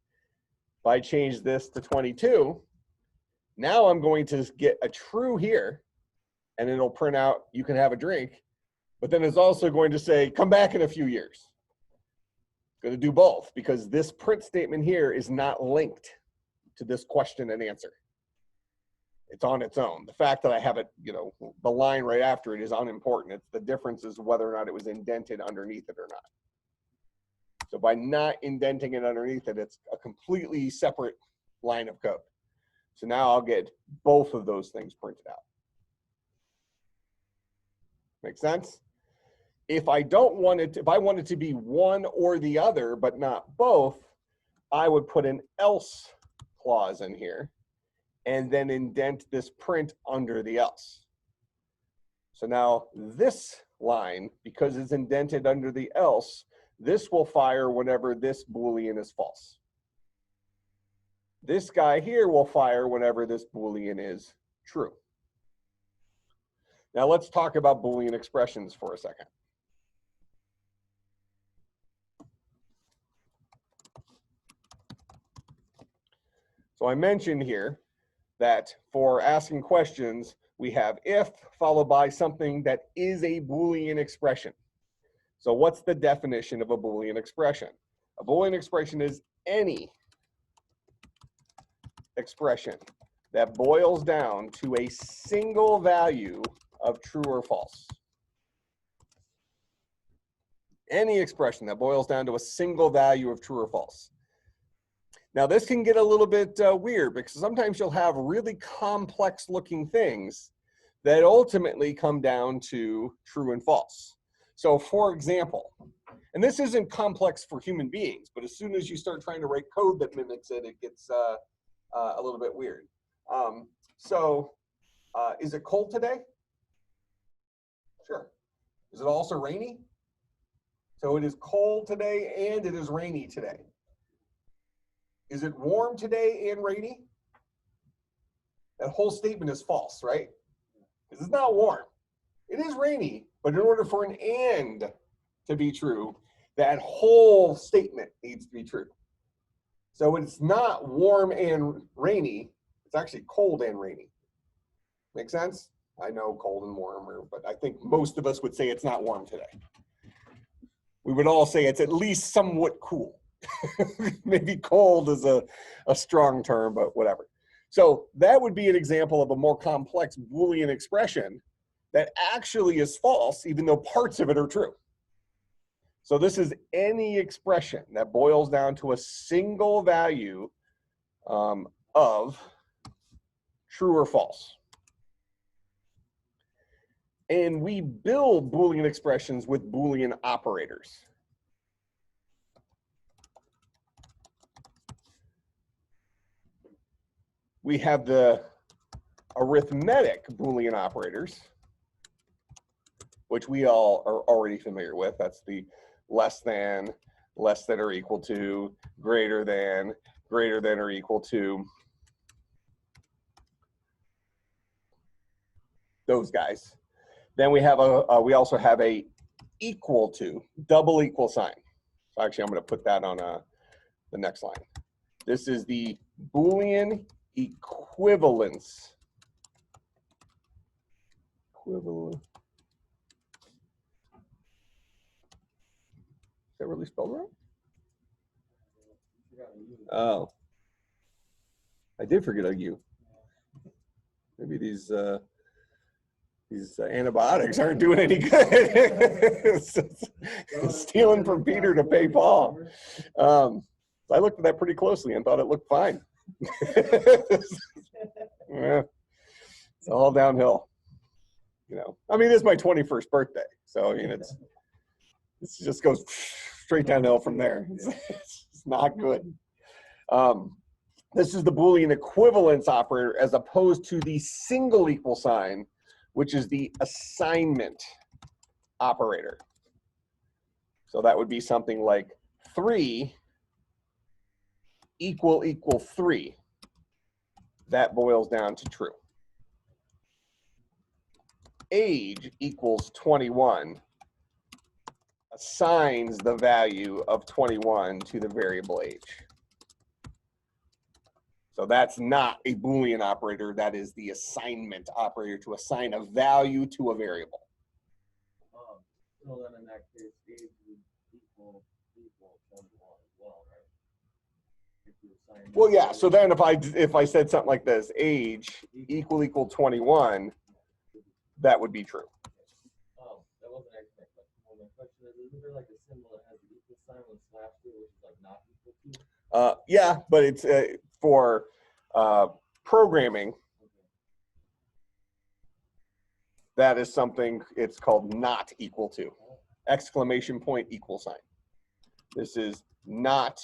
If I change this to 22, now I'm going to get a true here, and it'll print out, you can have a drink. But then it's also going to say, come back in a few years. Going to do both because this print statement here is not linked to this question and answer. It's on its own. The fact that I have it, the line right after it is unimportant. It's the difference is whether or not it was indented underneath it or not. So by not indenting it underneath it, it's a completely separate line of code. So now I'll get both of those things printed out. Make sense? If I don't want it, if I want it to be one or the other, but not both, I would put an else clause in here and then indent this print under the else. So now this line, because it's indented under the else, this will fire whenever this Boolean is false. This guy here will fire whenever this Boolean is true. Now let's talk about Boolean expressions for a second. So I mentioned here that for asking questions, we have if followed by something that is a Boolean expression. So what's the definition of a Boolean expression? A Boolean expression is any expression that boils down to a single value of true or false. Any expression that boils down to a single value of true or false. Now this can get a little bit weird because sometimes you'll have really complex looking things that ultimately come down to true and false. So for example, and this isn't complex for human beings, but as soon as you start trying to write code that mimics it, it gets a little bit weird. Is it cold today? Sure. Is it also rainy? So it is cold today and it is rainy today. Is it warm today and rainy? That whole statement is false, right? Because it's not warm. It is rainy, but in order for an and to be true, that whole statement needs to be true. So it's not warm and rainy, it's actually cold and rainy. Make sense? I know cold and warm, but I think most of us would say it's not warm today. We would all say it's at least somewhat cool. Maybe cold is a strong term, but whatever. So that would be an example of a more complex Boolean expression that actually is false, even though parts of it are true. So this is any expression that boils down to a single value of true or false. And we build Boolean expressions with Boolean operators. We have the arithmetic Boolean operators, which we all are already familiar with. That's the less than or equal to, greater than or equal to. Those guys. Then we have we also have a equal to, double equal sign. So actually I'm going to put that on the next line. This is the Boolean equivalence. Is that really spelled wrong? Oh, I did forget a U. Maybe these antibiotics aren't doing any good. Stealing from Peter to pay Paul. I looked at that pretty closely and thought it looked fine. Yeah, it's all downhill. You know, I mean, it's my 21st birthday, so I mean, it just goes straight downhill from there. It's not good. This is the Boolean equivalence operator as opposed to the single equal sign, which is the assignment operator. So that would be something like 3 equal 3. That boils down to true. Age equals 21 assigns the value of 21 to the variable age. So that's not a Boolean operator, that is the assignment operator to assign a value to a variable. So then in that case, age would equal 21 as well, right? If you assign Well, yeah, so then if I said something like this, age equal 21, that would be true. Oh, that wasn't actually my question. Well, my question is, isn't there like a symbol that has the equal sign with slash through, which is like not equal to? Yeah, but it's for programming. That is something, it's called not equal to. Exclamation point equal sign. This is not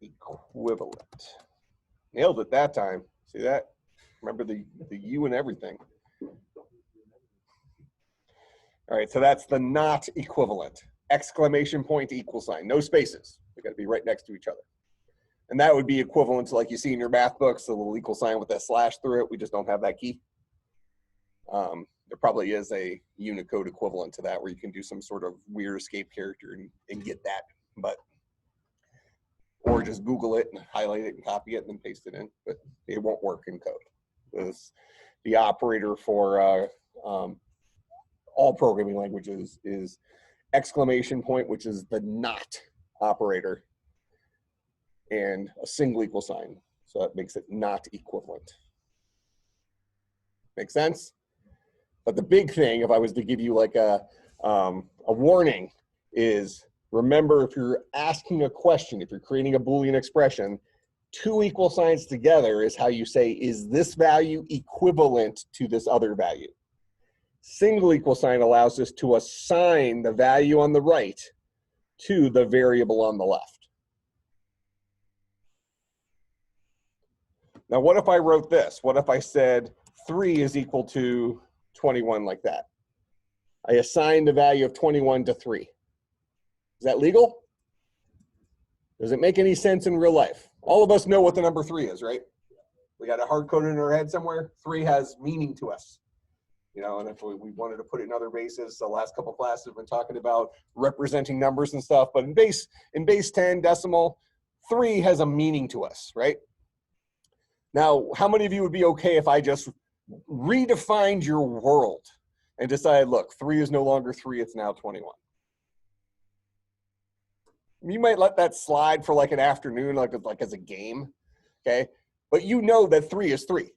equivalent. Nailed it that time. See that? Remember the U and everything. All right, so that's the not equivalent. Exclamation point equal sign. No spaces. They got to be right next to each other. And that would be equivalent to, like you see in your math books, the little equal sign with that slash through it. We just don't have that key. There probably is a Unicode equivalent to that where you can do some sort of weird escape character and get that. But or just Google it and highlight it and copy it and then paste it in, but it won't work in code. The operator for all programming languages is exclamation point, which is the not operator, and a single equal sign. So that makes it not equivalent. Make sense? But the big thing, if I was to give you like a warning, is remember, if you're asking a question, if you're creating a Boolean expression, 2 equal signs together is how you say, is this value equivalent to this other value? Single equal sign allows us to assign the value on the right to the variable on the left. Now, what if I wrote this? What if I said 3 is equal to 21 like that? I assigned the value of 21 to 3. Is that legal? Does it make any sense in real life? All of us know what the number 3 is, right? We got it hard-coded in our head somewhere. 3 has meaning to us. You know, and if we wanted to put it in other bases, the last couple of classes have been talking about representing numbers and stuff, but in base 10 decimal, 3 has a meaning to us, right? Now, how many of you would be okay if I just redefined your world and decided, look, 3 is no longer 3, it's now 21? You might let that slide for like an afternoon, like as a game, okay? But you know that 3 is 3.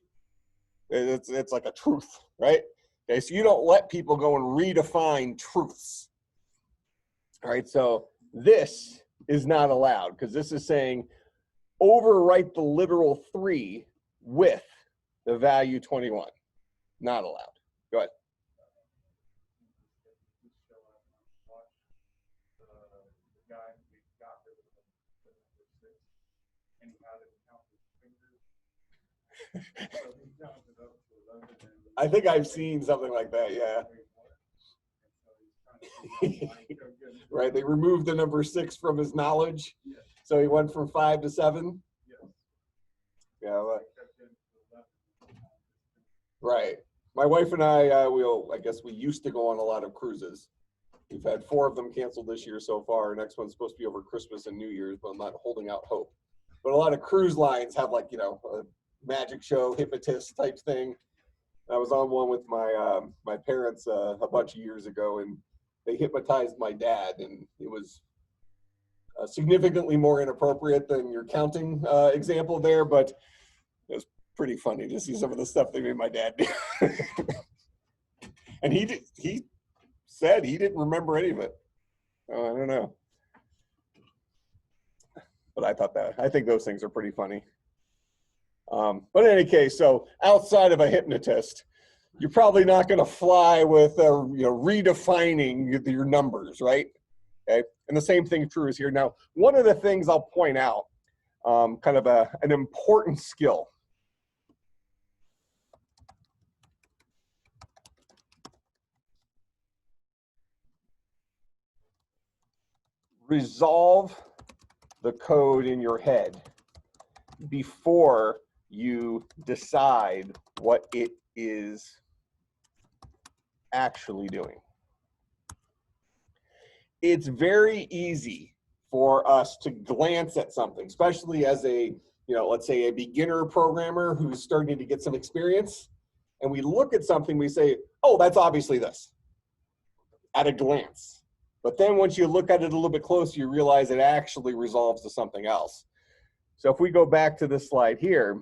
It's like a truth, right? Okay, so you don't let people go and redefine truths. All right, so this is not allowed because this is saying overwrite the literal 3 with the value 21. Not allowed. Go ahead. I think I've seen something like that, yeah. Right, they removed the number 6 from his knowledge, so he went from 5 to 7. Yeah, right. My wife and I, I guess we used to go on a lot of cruises. We've had 4 of them canceled this year so far. Next one's supposed to be over Christmas and New Year's, but I'm not holding out hope. But a lot of cruise lines have, like, you know, a magic show, hypnotist type thing. I was on one with my parents a bunch of years ago, and they hypnotized my dad, and it was significantly more inappropriate than your counting example there, but it was pretty funny to see some of the stuff they made my dad do. And he said he didn't remember any of it. Oh, I don't know. But I think those things are pretty funny. But in any case, so outside of a hypnotist, you're probably not going to fly with redefining your numbers, right? Okay, and the same thing true is here. Now, one of the things I'll point out, kind of an important skill. Resolve the code in your head before you decide what it is actually doing. It's very easy for us to glance at something, especially as a, let's say a beginner programmer who's starting to get some experience, and we look at something, we say, oh, that's obviously this, at a glance. But then once you look at it a little bit closer, you realize it actually resolves to something else. So if we go back to this slide here,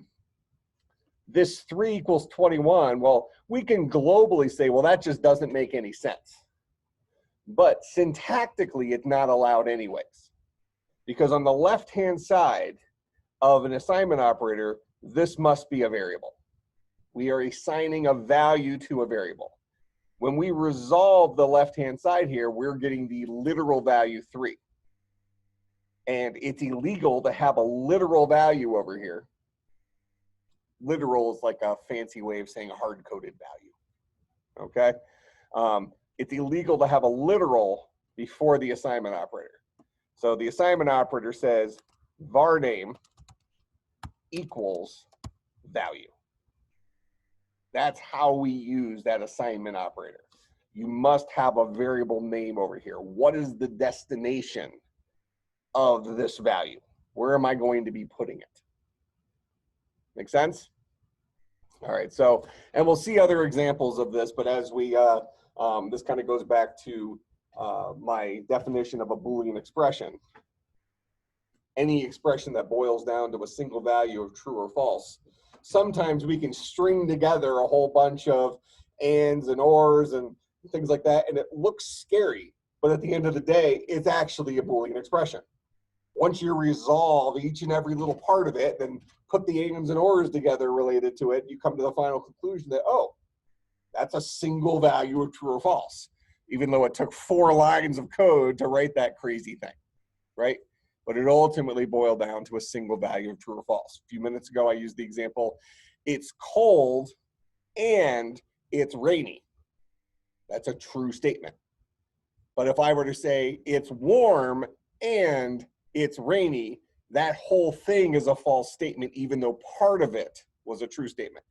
this 3 equals 21, well, we can globally say, well, that just doesn't make any sense. But syntactically, it's not allowed anyways. Because on the left-hand side of an assignment operator, this must be a variable. We are assigning a value to a variable. When we resolve the left-hand side here, we're getting the literal value 3. And it's illegal to have a literal value over here. Literal is like a fancy way of saying a hard-coded value, okay? It's illegal to have a literal before the assignment operator. So the assignment operator says var name equals value. That's how we use that assignment operator. You must have a variable name over here. What is the destination of this value? Where am I going to be putting it? Make sense? All right, so, and we'll see other examples of this, but as we, this kind of goes back to my definition of a Boolean expression. Any expression that boils down to a single value of true or false. Sometimes we can string together a whole bunch of ands and ors and things like that, and it looks scary, but at the end of the day, it's actually a Boolean expression. Once you resolve each and every little part of it, then put the ands and ors together related to it, you come to the final conclusion that, oh, that's a single value of true or false, even though it took 4 lines of code to write that crazy thing, right? But it ultimately boiled down to a single value of true or false. A few minutes ago, I used the example, it's cold and it's rainy. That's a true statement. But if I were to say it's warm and it's rainy, that whole thing is a false statement, even though part of it was a true statement.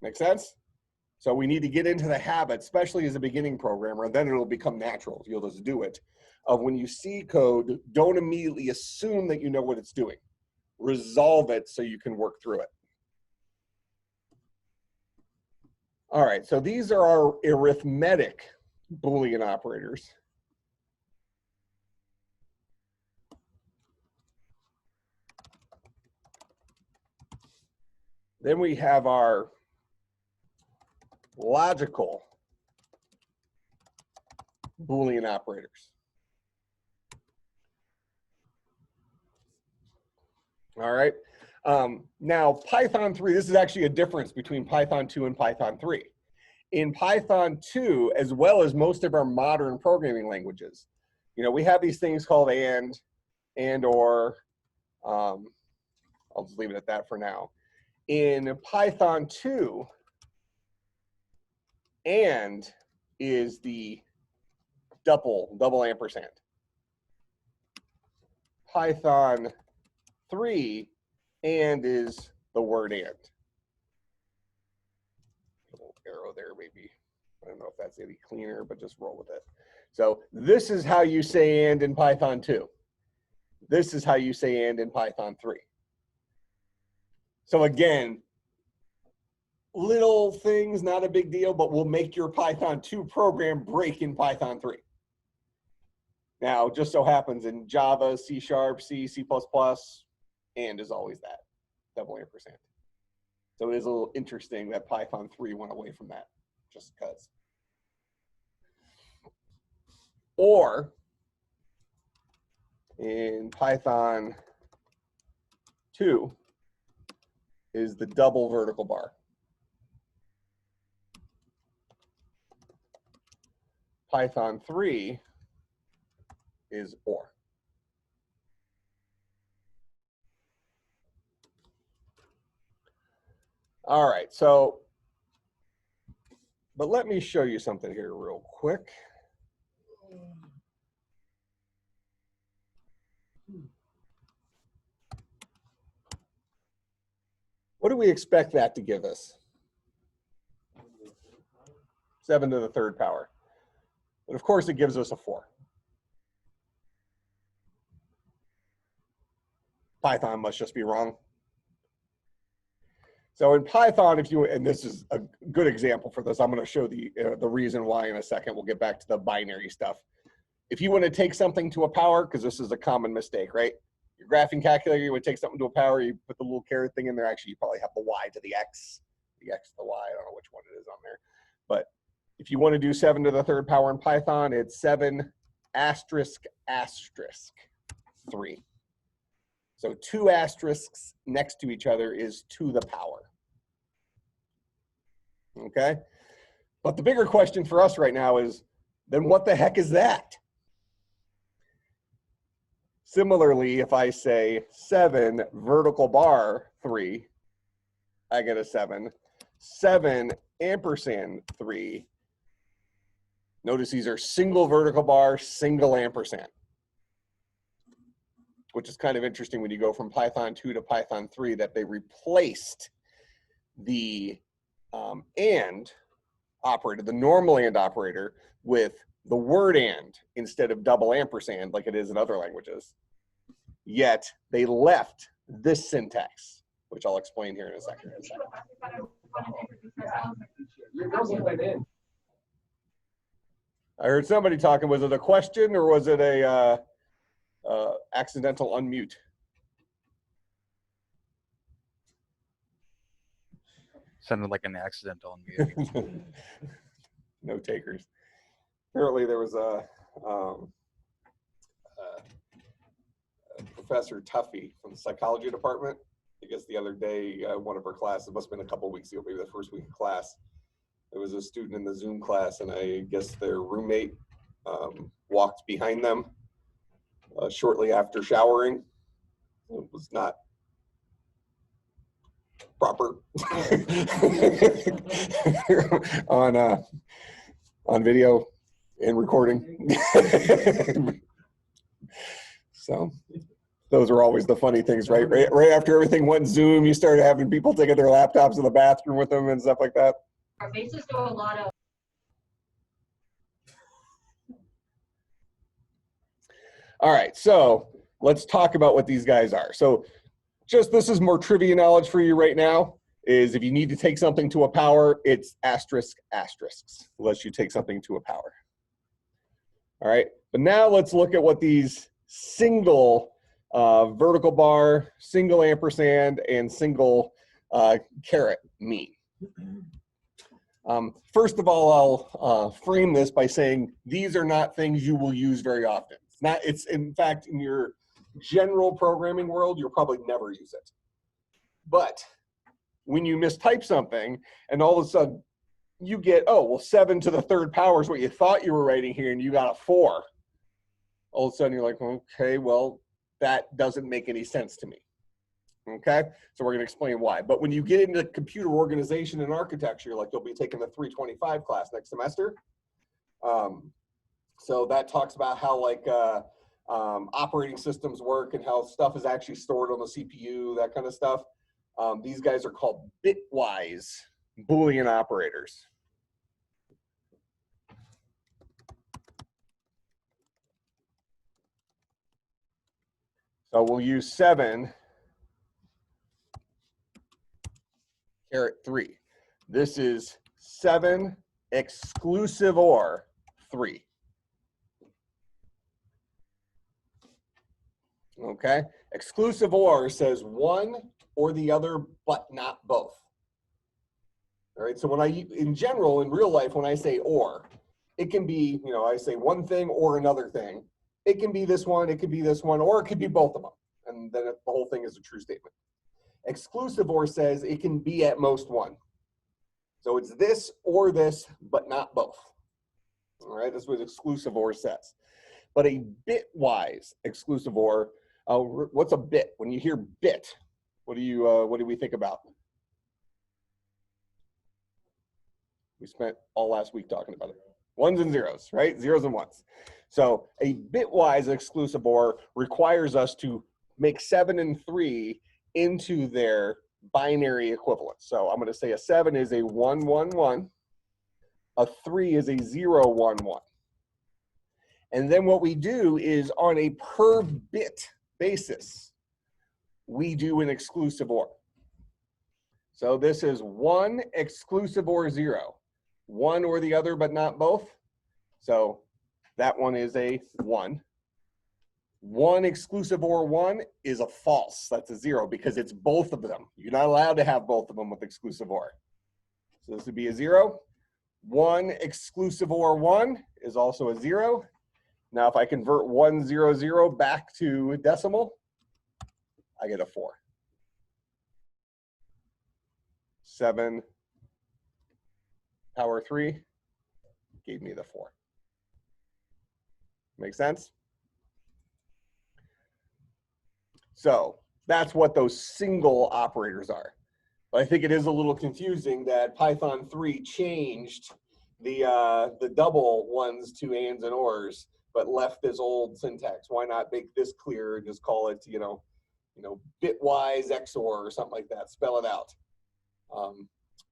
Make sense? So we need to get into the habit, especially as a beginning programmer, and then it'll become natural. You'll just do it. Of when you see code, don't immediately assume that you know what it's doing. Resolve it so you can work through it. All right, so these are our arithmetic Boolean operators. Then we have our logical Boolean operators. All right. Now, Python 3, this is actually a difference between Python 2 and Python 3. In Python 2, as well as most of our modern programming languages, you know, we have these things called and or, I'll just leave it at that for now. In Python 2, and is the double ampersand. Python 3, and is the word and. A little arrow there, maybe. I don't know if that's any cleaner, but just roll with it. So this is how you say and in Python 2. This is how you say and in Python 3. So again, little things, not a big deal, but will make your Python 2 program break in Python 3. Now, just so happens in Java, C#, C, C++, and is always that, double ampersand. So it is a little interesting that Python 3 went away from that, just because. Or in Python 2 is the double vertical bar. Python 3 is or. All right, so, but let me show you something here real quick. What do we expect that to give us? 7 to the 3rd power. But of course, it gives us a 4. Python must just be wrong. So in Python, if you, and this is a good example for this, I'm going to show the reason why in a second. We'll get back to the binary stuff. If you want to take something to a power, because this is a common mistake, right? Your graphing calculator, you would take something to a power, you put the little caret thing in there. Actually, you probably have the y to the x to the y. I don't know which one it is on there. But if you want to do 7 to the 3rd power in Python, it's 7 asterisk asterisk 3. So 2 asterisks next to each other is to the power. Okay? But the bigger question for us right now is, then what the heck is that? Similarly, if I say 7 vertical bar 3, I get a 7. 7 ampersand 3. Notice these are single vertical bar, single ampersand, which is kind of interesting when you go from Python 2 to Python 3 that they replaced the and operator, the normal and operator, with the word and instead of double ampersand like it is in other languages. yet they left this syntax, which I'll explain here in a second. I heard somebody talking. Was it a question or was it a accidental unmute? Sounded like an accidental unmute. No takers. Apparently there was a Professor Tuffy from the psychology department. I guess the other day, one of her classes, it must have been a couple of weeks ago, maybe the first week of class, there was a student in the Zoom class, and I guess their roommate walked behind them shortly after showering. It was not proper on video and recording. So those are always the funny things, right? Right after everything went Zoom, you started having people taking their laptops in the bathroom with them and stuff like that. Our bases do a lot of. All right, so let's talk about what these guys are. So just this is more trivia knowledge for you right now, is if you need to take something to a power, it's asterisk asterisks, unless you take something to a power. All right, but now let's look at what these single vertical bar, single ampersand, and single caret mean. First of all, I'll frame this by saying these are not things you will use very often. It's in fact, in your general programming world, you'll probably never use it. But when you mistype something and all of a sudden you get, oh, well, 7 to the 3rd power is what you thought you were writing here and you got a 4. All of a sudden you're like, okay, well, that doesn't make any sense to me. Okay, so we're going to explain why. But when you get into computer organization and architecture, like you'll be taking the 325 class next semester. So that talks about how like operating systems work and how stuff is actually stored on the CPU, that kind of stuff. These guys are called bitwise Boolean operators. So we'll use 7 caret 3. This is 7 exclusive or 3. Okay, exclusive or says one or the other, but not both. All right, so when in general, in real life, when I say or, it can be, I say one thing or another thing. It can be this one, it could be this one, or it could be both of them. And then the whole thing is a true statement. Exclusive or says it can be at most one. So it's this or this, but not both. All right, that's what exclusive or says. But a bitwise exclusive or, what's a bit? When you hear bit, what do we think about? We spent all last week talking about it. Ones and zeros, right? Zeros and ones. So a bitwise exclusive or requires us to make 7 and 3 into their binary equivalent. So I'm going to say a 7 is a 1, 1, 1. A 3 is a 0, 1, 1. And then what we do is on a per bit basis, we do an exclusive or. So this is 1 exclusive or 0. One or the other, but not both. So that one is a 1. 1 exclusive or 1 is a false. That's a 0 because it's both of them. You're not allowed to have both of them with exclusive or. So this would be a 0. 1 exclusive or 1 is also a 0. Now if I convert 1, 0, 0 back to decimal, I get a 4. 7 power 3 gave me the 4. Make sense? So that's what those single operators are. But I think it is a little confusing that Python 3 changed the double ones to ands and ors, but left this old syntax. Why not make this clear and just call it, bitwise XOR or something like that, spell it out.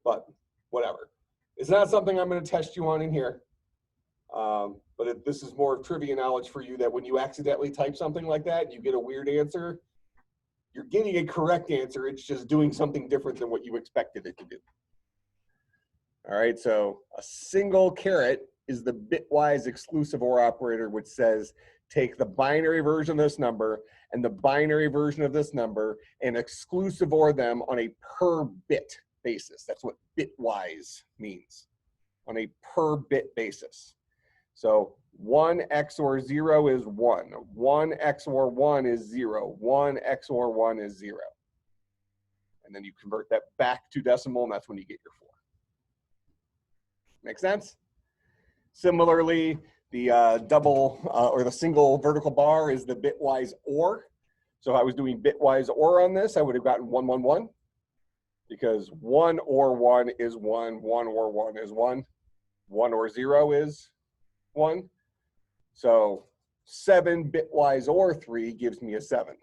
But whatever. It's not something I'm going to test you on in here. But this is more of trivia knowledge for you, that when you accidentally type something like that, you get a weird answer. You're getting a correct answer. It's just doing something different than what you expected it to do. All right, so a single caret is the bitwise exclusive OR operator, which says take the binary version of this number and the binary version of this number and exclusive OR them on a per bit basis. That's what bitwise means, on a per bit basis. So 1 XOR 0 is 1. 1 XOR 1 is 0. 1 XOR 1 is 0. And then you convert that back to decimal, and that's when you get your 4. Make sense? Similarly, the double or the single vertical bar is the bitwise OR. So if I was doing bitwise OR on this, I would have gotten 1, 1, 1. Because 1 OR 1 is 1. 1 OR 1 is 1. 1 OR 0 is 1. So 7 bitwise OR 3 gives me a 7.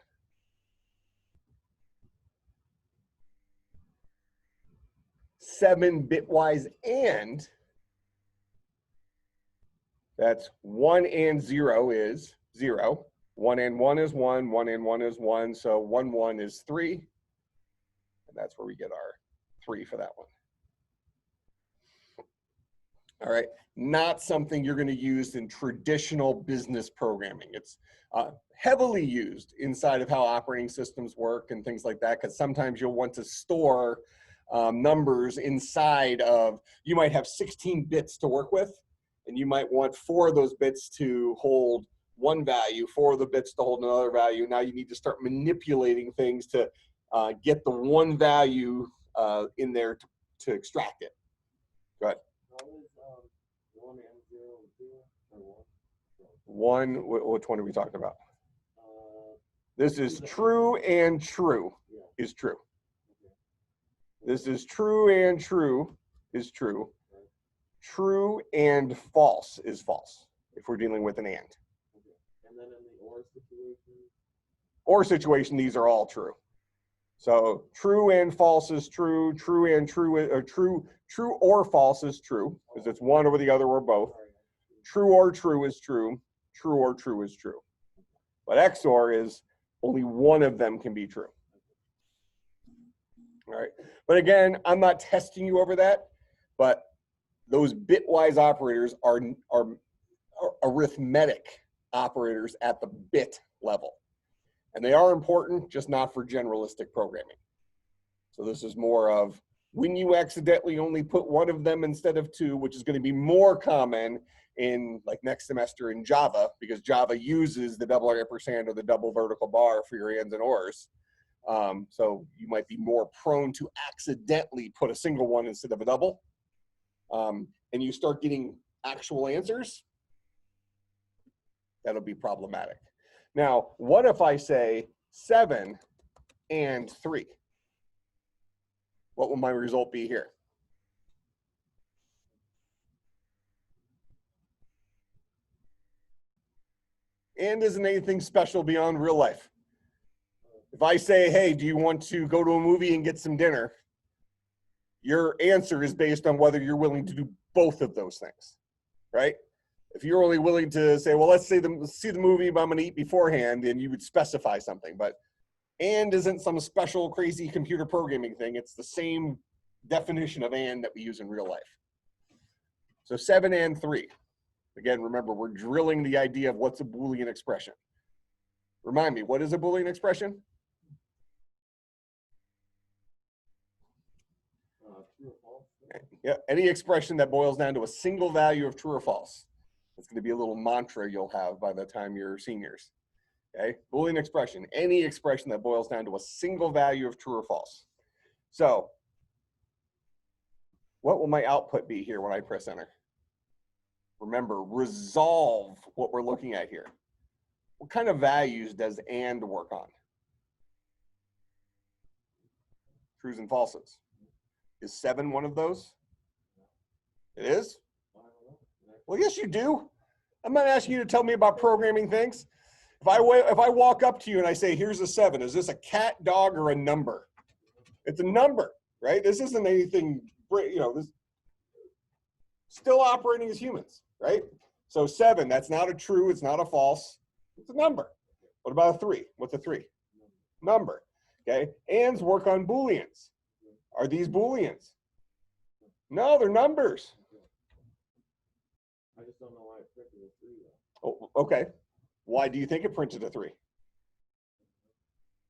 Seven bitwise and, that's 1 and 0 is 0. 1 and 1 is 1. 1 and 1 is 1. So 1, 1 is 3. And that's where we get our 3 for that one. All right, not something you're going to use in traditional business programming. It's heavily used inside of how operating systems work and things like that, because sometimes you'll want to store numbers inside of, you might have 16 bits to work with, and you might want 4 of those bits to hold one value, 4 of the bits to hold another value. Now you need to start manipulating things to get the one value in there to extract it. Go ahead. How is 1 and 0 and 0 or 1, which one are we talking about? 1? This is true and true is true. This is true and true is true. True and false is false, if we're dealing with an and. And then in the Or situation, these are all true. So true and false is true, true and true, or true or false is true, because it's one over the other or both. True or true is true, true or true is true. But XOR is only one of them can be true. All right, but again, I'm not testing you over that, but those bitwise operators are arithmetic operators at the bit level. And they are important, just not for generalistic programming. So this is more of when you accidentally only put one of them instead of 2, which is going to be more common in like next semester in Java, because Java uses the double ampersand or the double vertical bar for your ands and ors. So you might be more prone to accidentally put a single one instead of a double. And you start getting actual answers, that'll be problematic. Now, what if I say 7 and 3? What will my result be here? And isn't anything special beyond real life. If I say, hey, do you want to go to a movie and get some dinner? Your answer is based on whether you're willing to do both of those things, right? If you're only willing to say, well, let's see the movie, but I'm going to eat beforehand, and you would specify something. But and isn't some special crazy computer programming thing. It's the same definition of and that we use in real life. So 7 and 3. Again, remember, we're drilling the idea of what's a Boolean expression. Remind me, what is a Boolean expression? True or false? Yeah, any expression that boils down to a single value of true or false. It's going to be a little mantra you'll have by the time you're seniors. Okay, Boolean expression, any expression that boils down to a single value of true or false. So what will my output be here when I press enter? Remember, resolve what we're looking at here. What kind of values does and work on? Trues and falses. Is 7 one of those? It is? Well, yes, you do. I'm not asking you to tell me about programming things. If I walk up to you and I say, here's a 7, is this a cat, dog, or a number? It's a number, right? This isn't anything, you know, this still operating as humans, right? So 7, that's not a true, it's not a false, it's a number. What about a 3? What's a 3? Number. Okay, ands work on Booleans. Are these Booleans? No, they're numbers. I just don't know why it printed a 3 though. Oh, okay. Why do you think it printed a 3?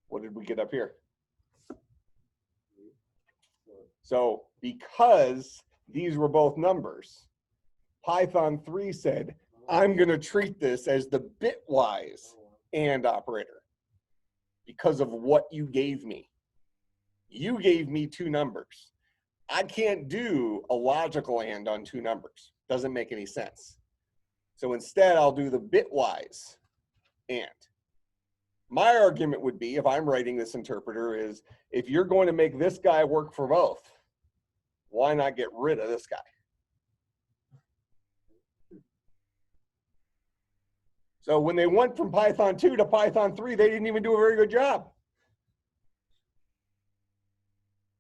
What did we get up here? So because these were both numbers, Python 3 said, I'm going to treat this as the bitwise AND operator because of what you gave me. You gave me 2 numbers. I can't do a logical AND on 2 numbers. Doesn't make any sense. So instead, I'll do the bitwise AND. My argument would be, if I'm writing this interpreter, is if you're going to make this guy work for both, why not get rid of this guy? So when they went from Python 2 to Python 3, they didn't even do a very good job.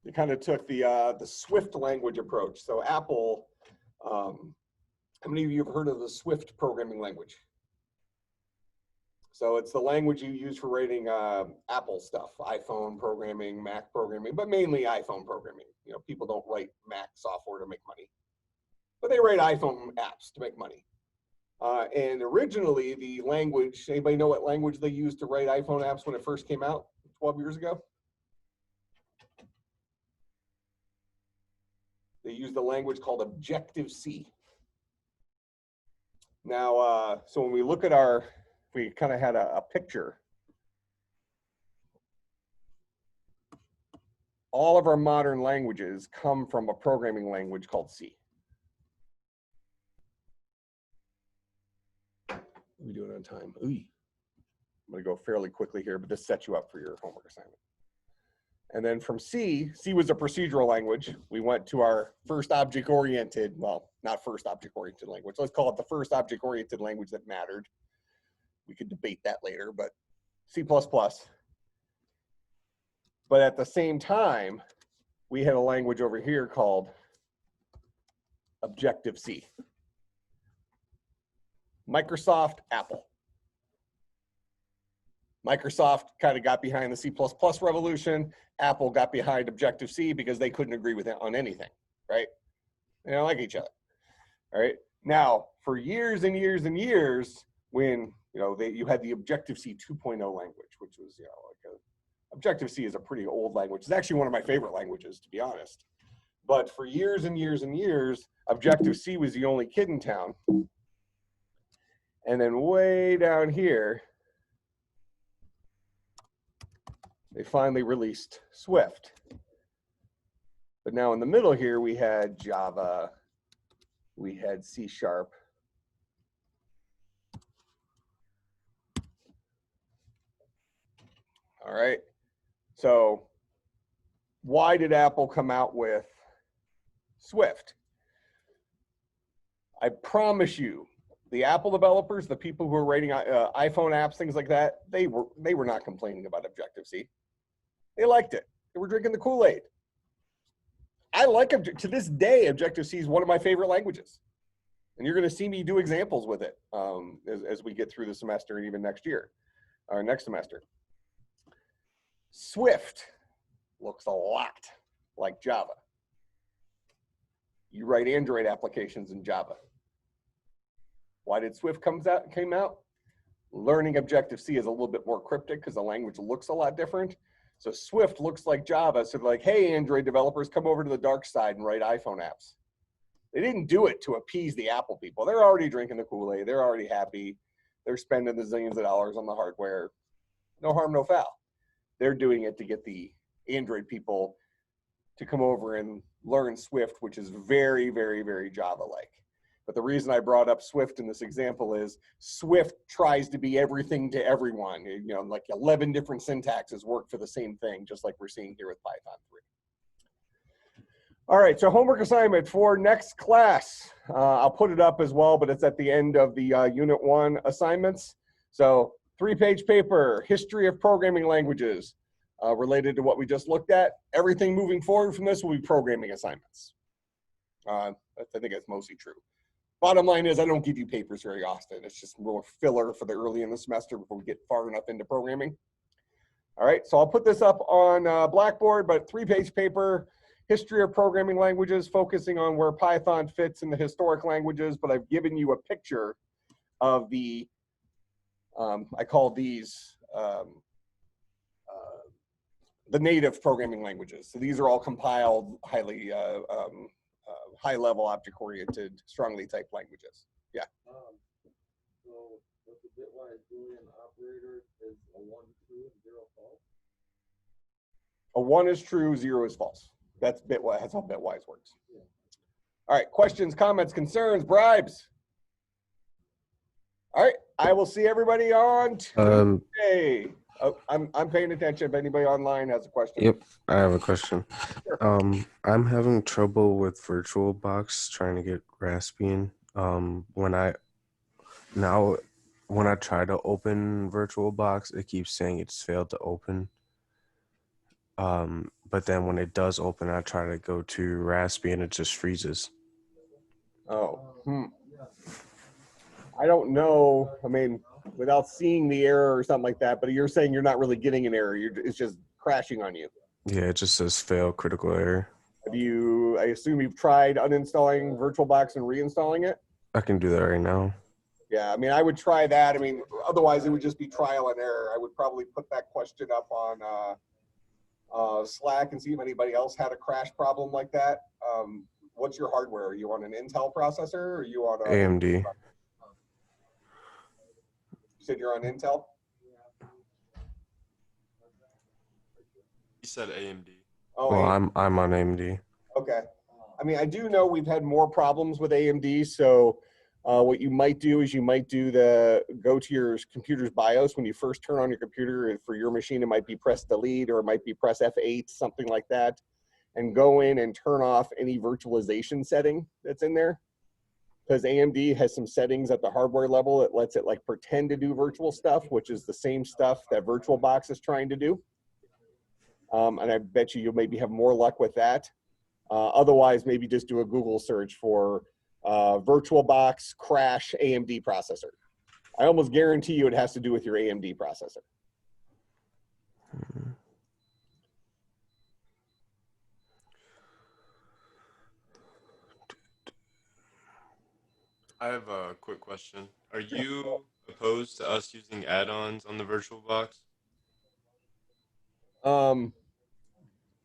They kind of took the Swift language approach. So Apple, how many of you have heard of the Swift programming language? So it's the language you use for writing Apple stuff, iPhone programming, Mac programming, but mainly iPhone programming. You know, people don't write Mac software to make money, but they write iPhone apps to make money. And originally the language, anybody know what language they used to write iPhone apps when it first came out 12 years ago? They used a language called Objective-C. Now, so when we look at our, we kind of had a picture. All of our modern languages come from a programming language called C. We do it on time. Ooh. I'm going to go fairly quickly here, but this sets you up for your homework assignment. And then from C, C was a procedural language. We went to our first object-oriented, well, not first object-oriented language. Let's call it the first object-oriented language that mattered. We could debate that later, but C++. But at the same time, we had a language over here called Objective-C. Microsoft, Apple. Microsoft kind of got behind the C++ revolution. Apple got behind Objective-C because they couldn't agree with it on anything, right? They don't like each other, all right? Now, for years and years and years, when, you know, you had the Objective-C 2.0 language, which was, you know, like Objective-C is a pretty old language. It's actually one of my favorite languages, to be honest. But for years and years and years, Objective-C was the only kid in town. And then way down here, they finally released Swift. But now in the middle here, we had Java, we had C#. All right, so why did Apple come out with Swift? I promise you, the Apple developers, the people who are writing iPhone apps, things like that, they were not complaining about Objective-C. They liked it. They were drinking the Kool-Aid. I like to this day, Objective-C is one of my favorite languages. And you're going to see me do examples with it as we get through the semester and even next year, or next semester. Swift looks a lot like Java. You write Android applications in Java. Why did Swift came out? Learning Objective-C is a little bit more cryptic because the language looks a lot different. So Swift looks like Java. So they're like, hey, Android developers, come over to the dark side and write iPhone apps. They didn't do it to appease the Apple people. They're already drinking the Kool-Aid. They're already happy. They're spending the zillions of dollars on the hardware. No harm, no foul. They're doing it to get the Android people to come over and learn Swift, which is very, very, very Java-like. But the reason I brought up Swift in this example is Swift tries to be everything to everyone. You know, like 11 different syntaxes work for the same thing, just like we're seeing here with Python 3. All right, so homework assignment for next class. I'll put it up as well, but it's at the end of the Unit 1 assignments. So 3-page paper, history of programming languages related to what we just looked at. Everything moving forward from this will be programming assignments. I think that's mostly true. Bottom line is I don't give you papers very often. It's just more filler for the early in the semester before we get far enough into programming. All right, so I'll put this up on Blackboard, but 3-page paper, history of programming languages, focusing on where Python fits in the historic languages, but I've given you a picture of the, I call these the native programming languages. So these are all compiled, highly high-level object-oriented, strongly typed languages. Yeah. So with the bitwise Boolean operator is a 1 true and 0 false. A 1 is true, 0 is false. That's bitwise. That's how bitwise works. Yeah. All right. Questions, comments, concerns, bribes. All right. I will see everybody on Tuesday. Oh, I'm paying attention. If anybody online has a question. Yep, I have a question. Sure. I'm having trouble with VirtualBox trying to get Raspbian. When I try to open VirtualBox, it keeps saying it's failed to open. But then when it does open, I try to go to Raspbian, it just freezes. Oh, I don't know. I mean, without seeing the error or something like that, but you're saying you're not really getting an error. It's just crashing on you. Yeah, it just says fail critical error. Have you, I assume you've tried uninstalling VirtualBox and reinstalling it? I can do that right now. Yeah, I mean, I would try that. I mean, otherwise it would just be trial and error. I would probably put that question up on Slack and see if anybody else had a crash problem like that. What's your hardware? Are you on an Intel processor or are you on a AMD? You said you're on Intel? He said AMD. Oh, Well, AMD. I'm on AMD. Okay. I mean, I do know we've had more problems with AMD. So what you might do is you might go to your computer's BIOS when you first turn on your computer. And for your machine, it might be press delete or it might be press F8, something like that. And go in and turn off any virtualization setting that's in there. Because AMD has some settings at the hardware level that lets it like pretend to do virtual stuff, which is the same stuff that VirtualBox is trying to do. And I bet you'll maybe have more luck with that. Otherwise, maybe just do a Google search for VirtualBox crash AMD processor. I almost guarantee you it has to do with your AMD processor. I have a quick question. Are you opposed to us using add-ons on the VirtualBox?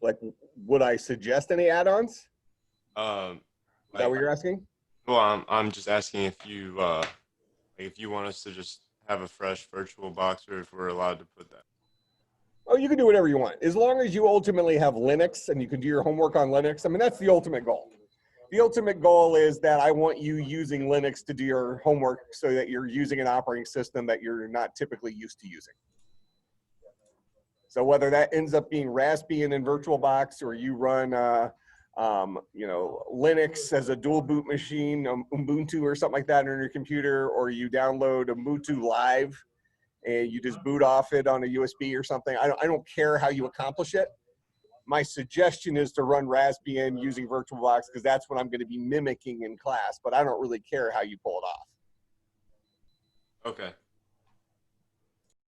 Like, would I suggest any add-ons? Is that what you're asking? Well, I'm just asking if you want us to just have a fresh VirtualBox or if we're allowed to put that. Oh, you can do whatever you want. As long as you ultimately have Linux and you can do your homework on Linux. I mean, that's the ultimate goal. The ultimate goal is that I want you using Linux to do your homework so that you're using an operating system that you're not typically used to using. So whether that ends up being Raspbian in VirtualBox or you run, Linux as a dual boot machine, Ubuntu or something like that on your computer, or you download Ubuntu Live and you just boot off it on a USB or something. I don't care how you accomplish it. My suggestion is to run Raspbian using VirtualBox because that's what I'm going to be mimicking in class, but I don't really care how you pull it off. Okay.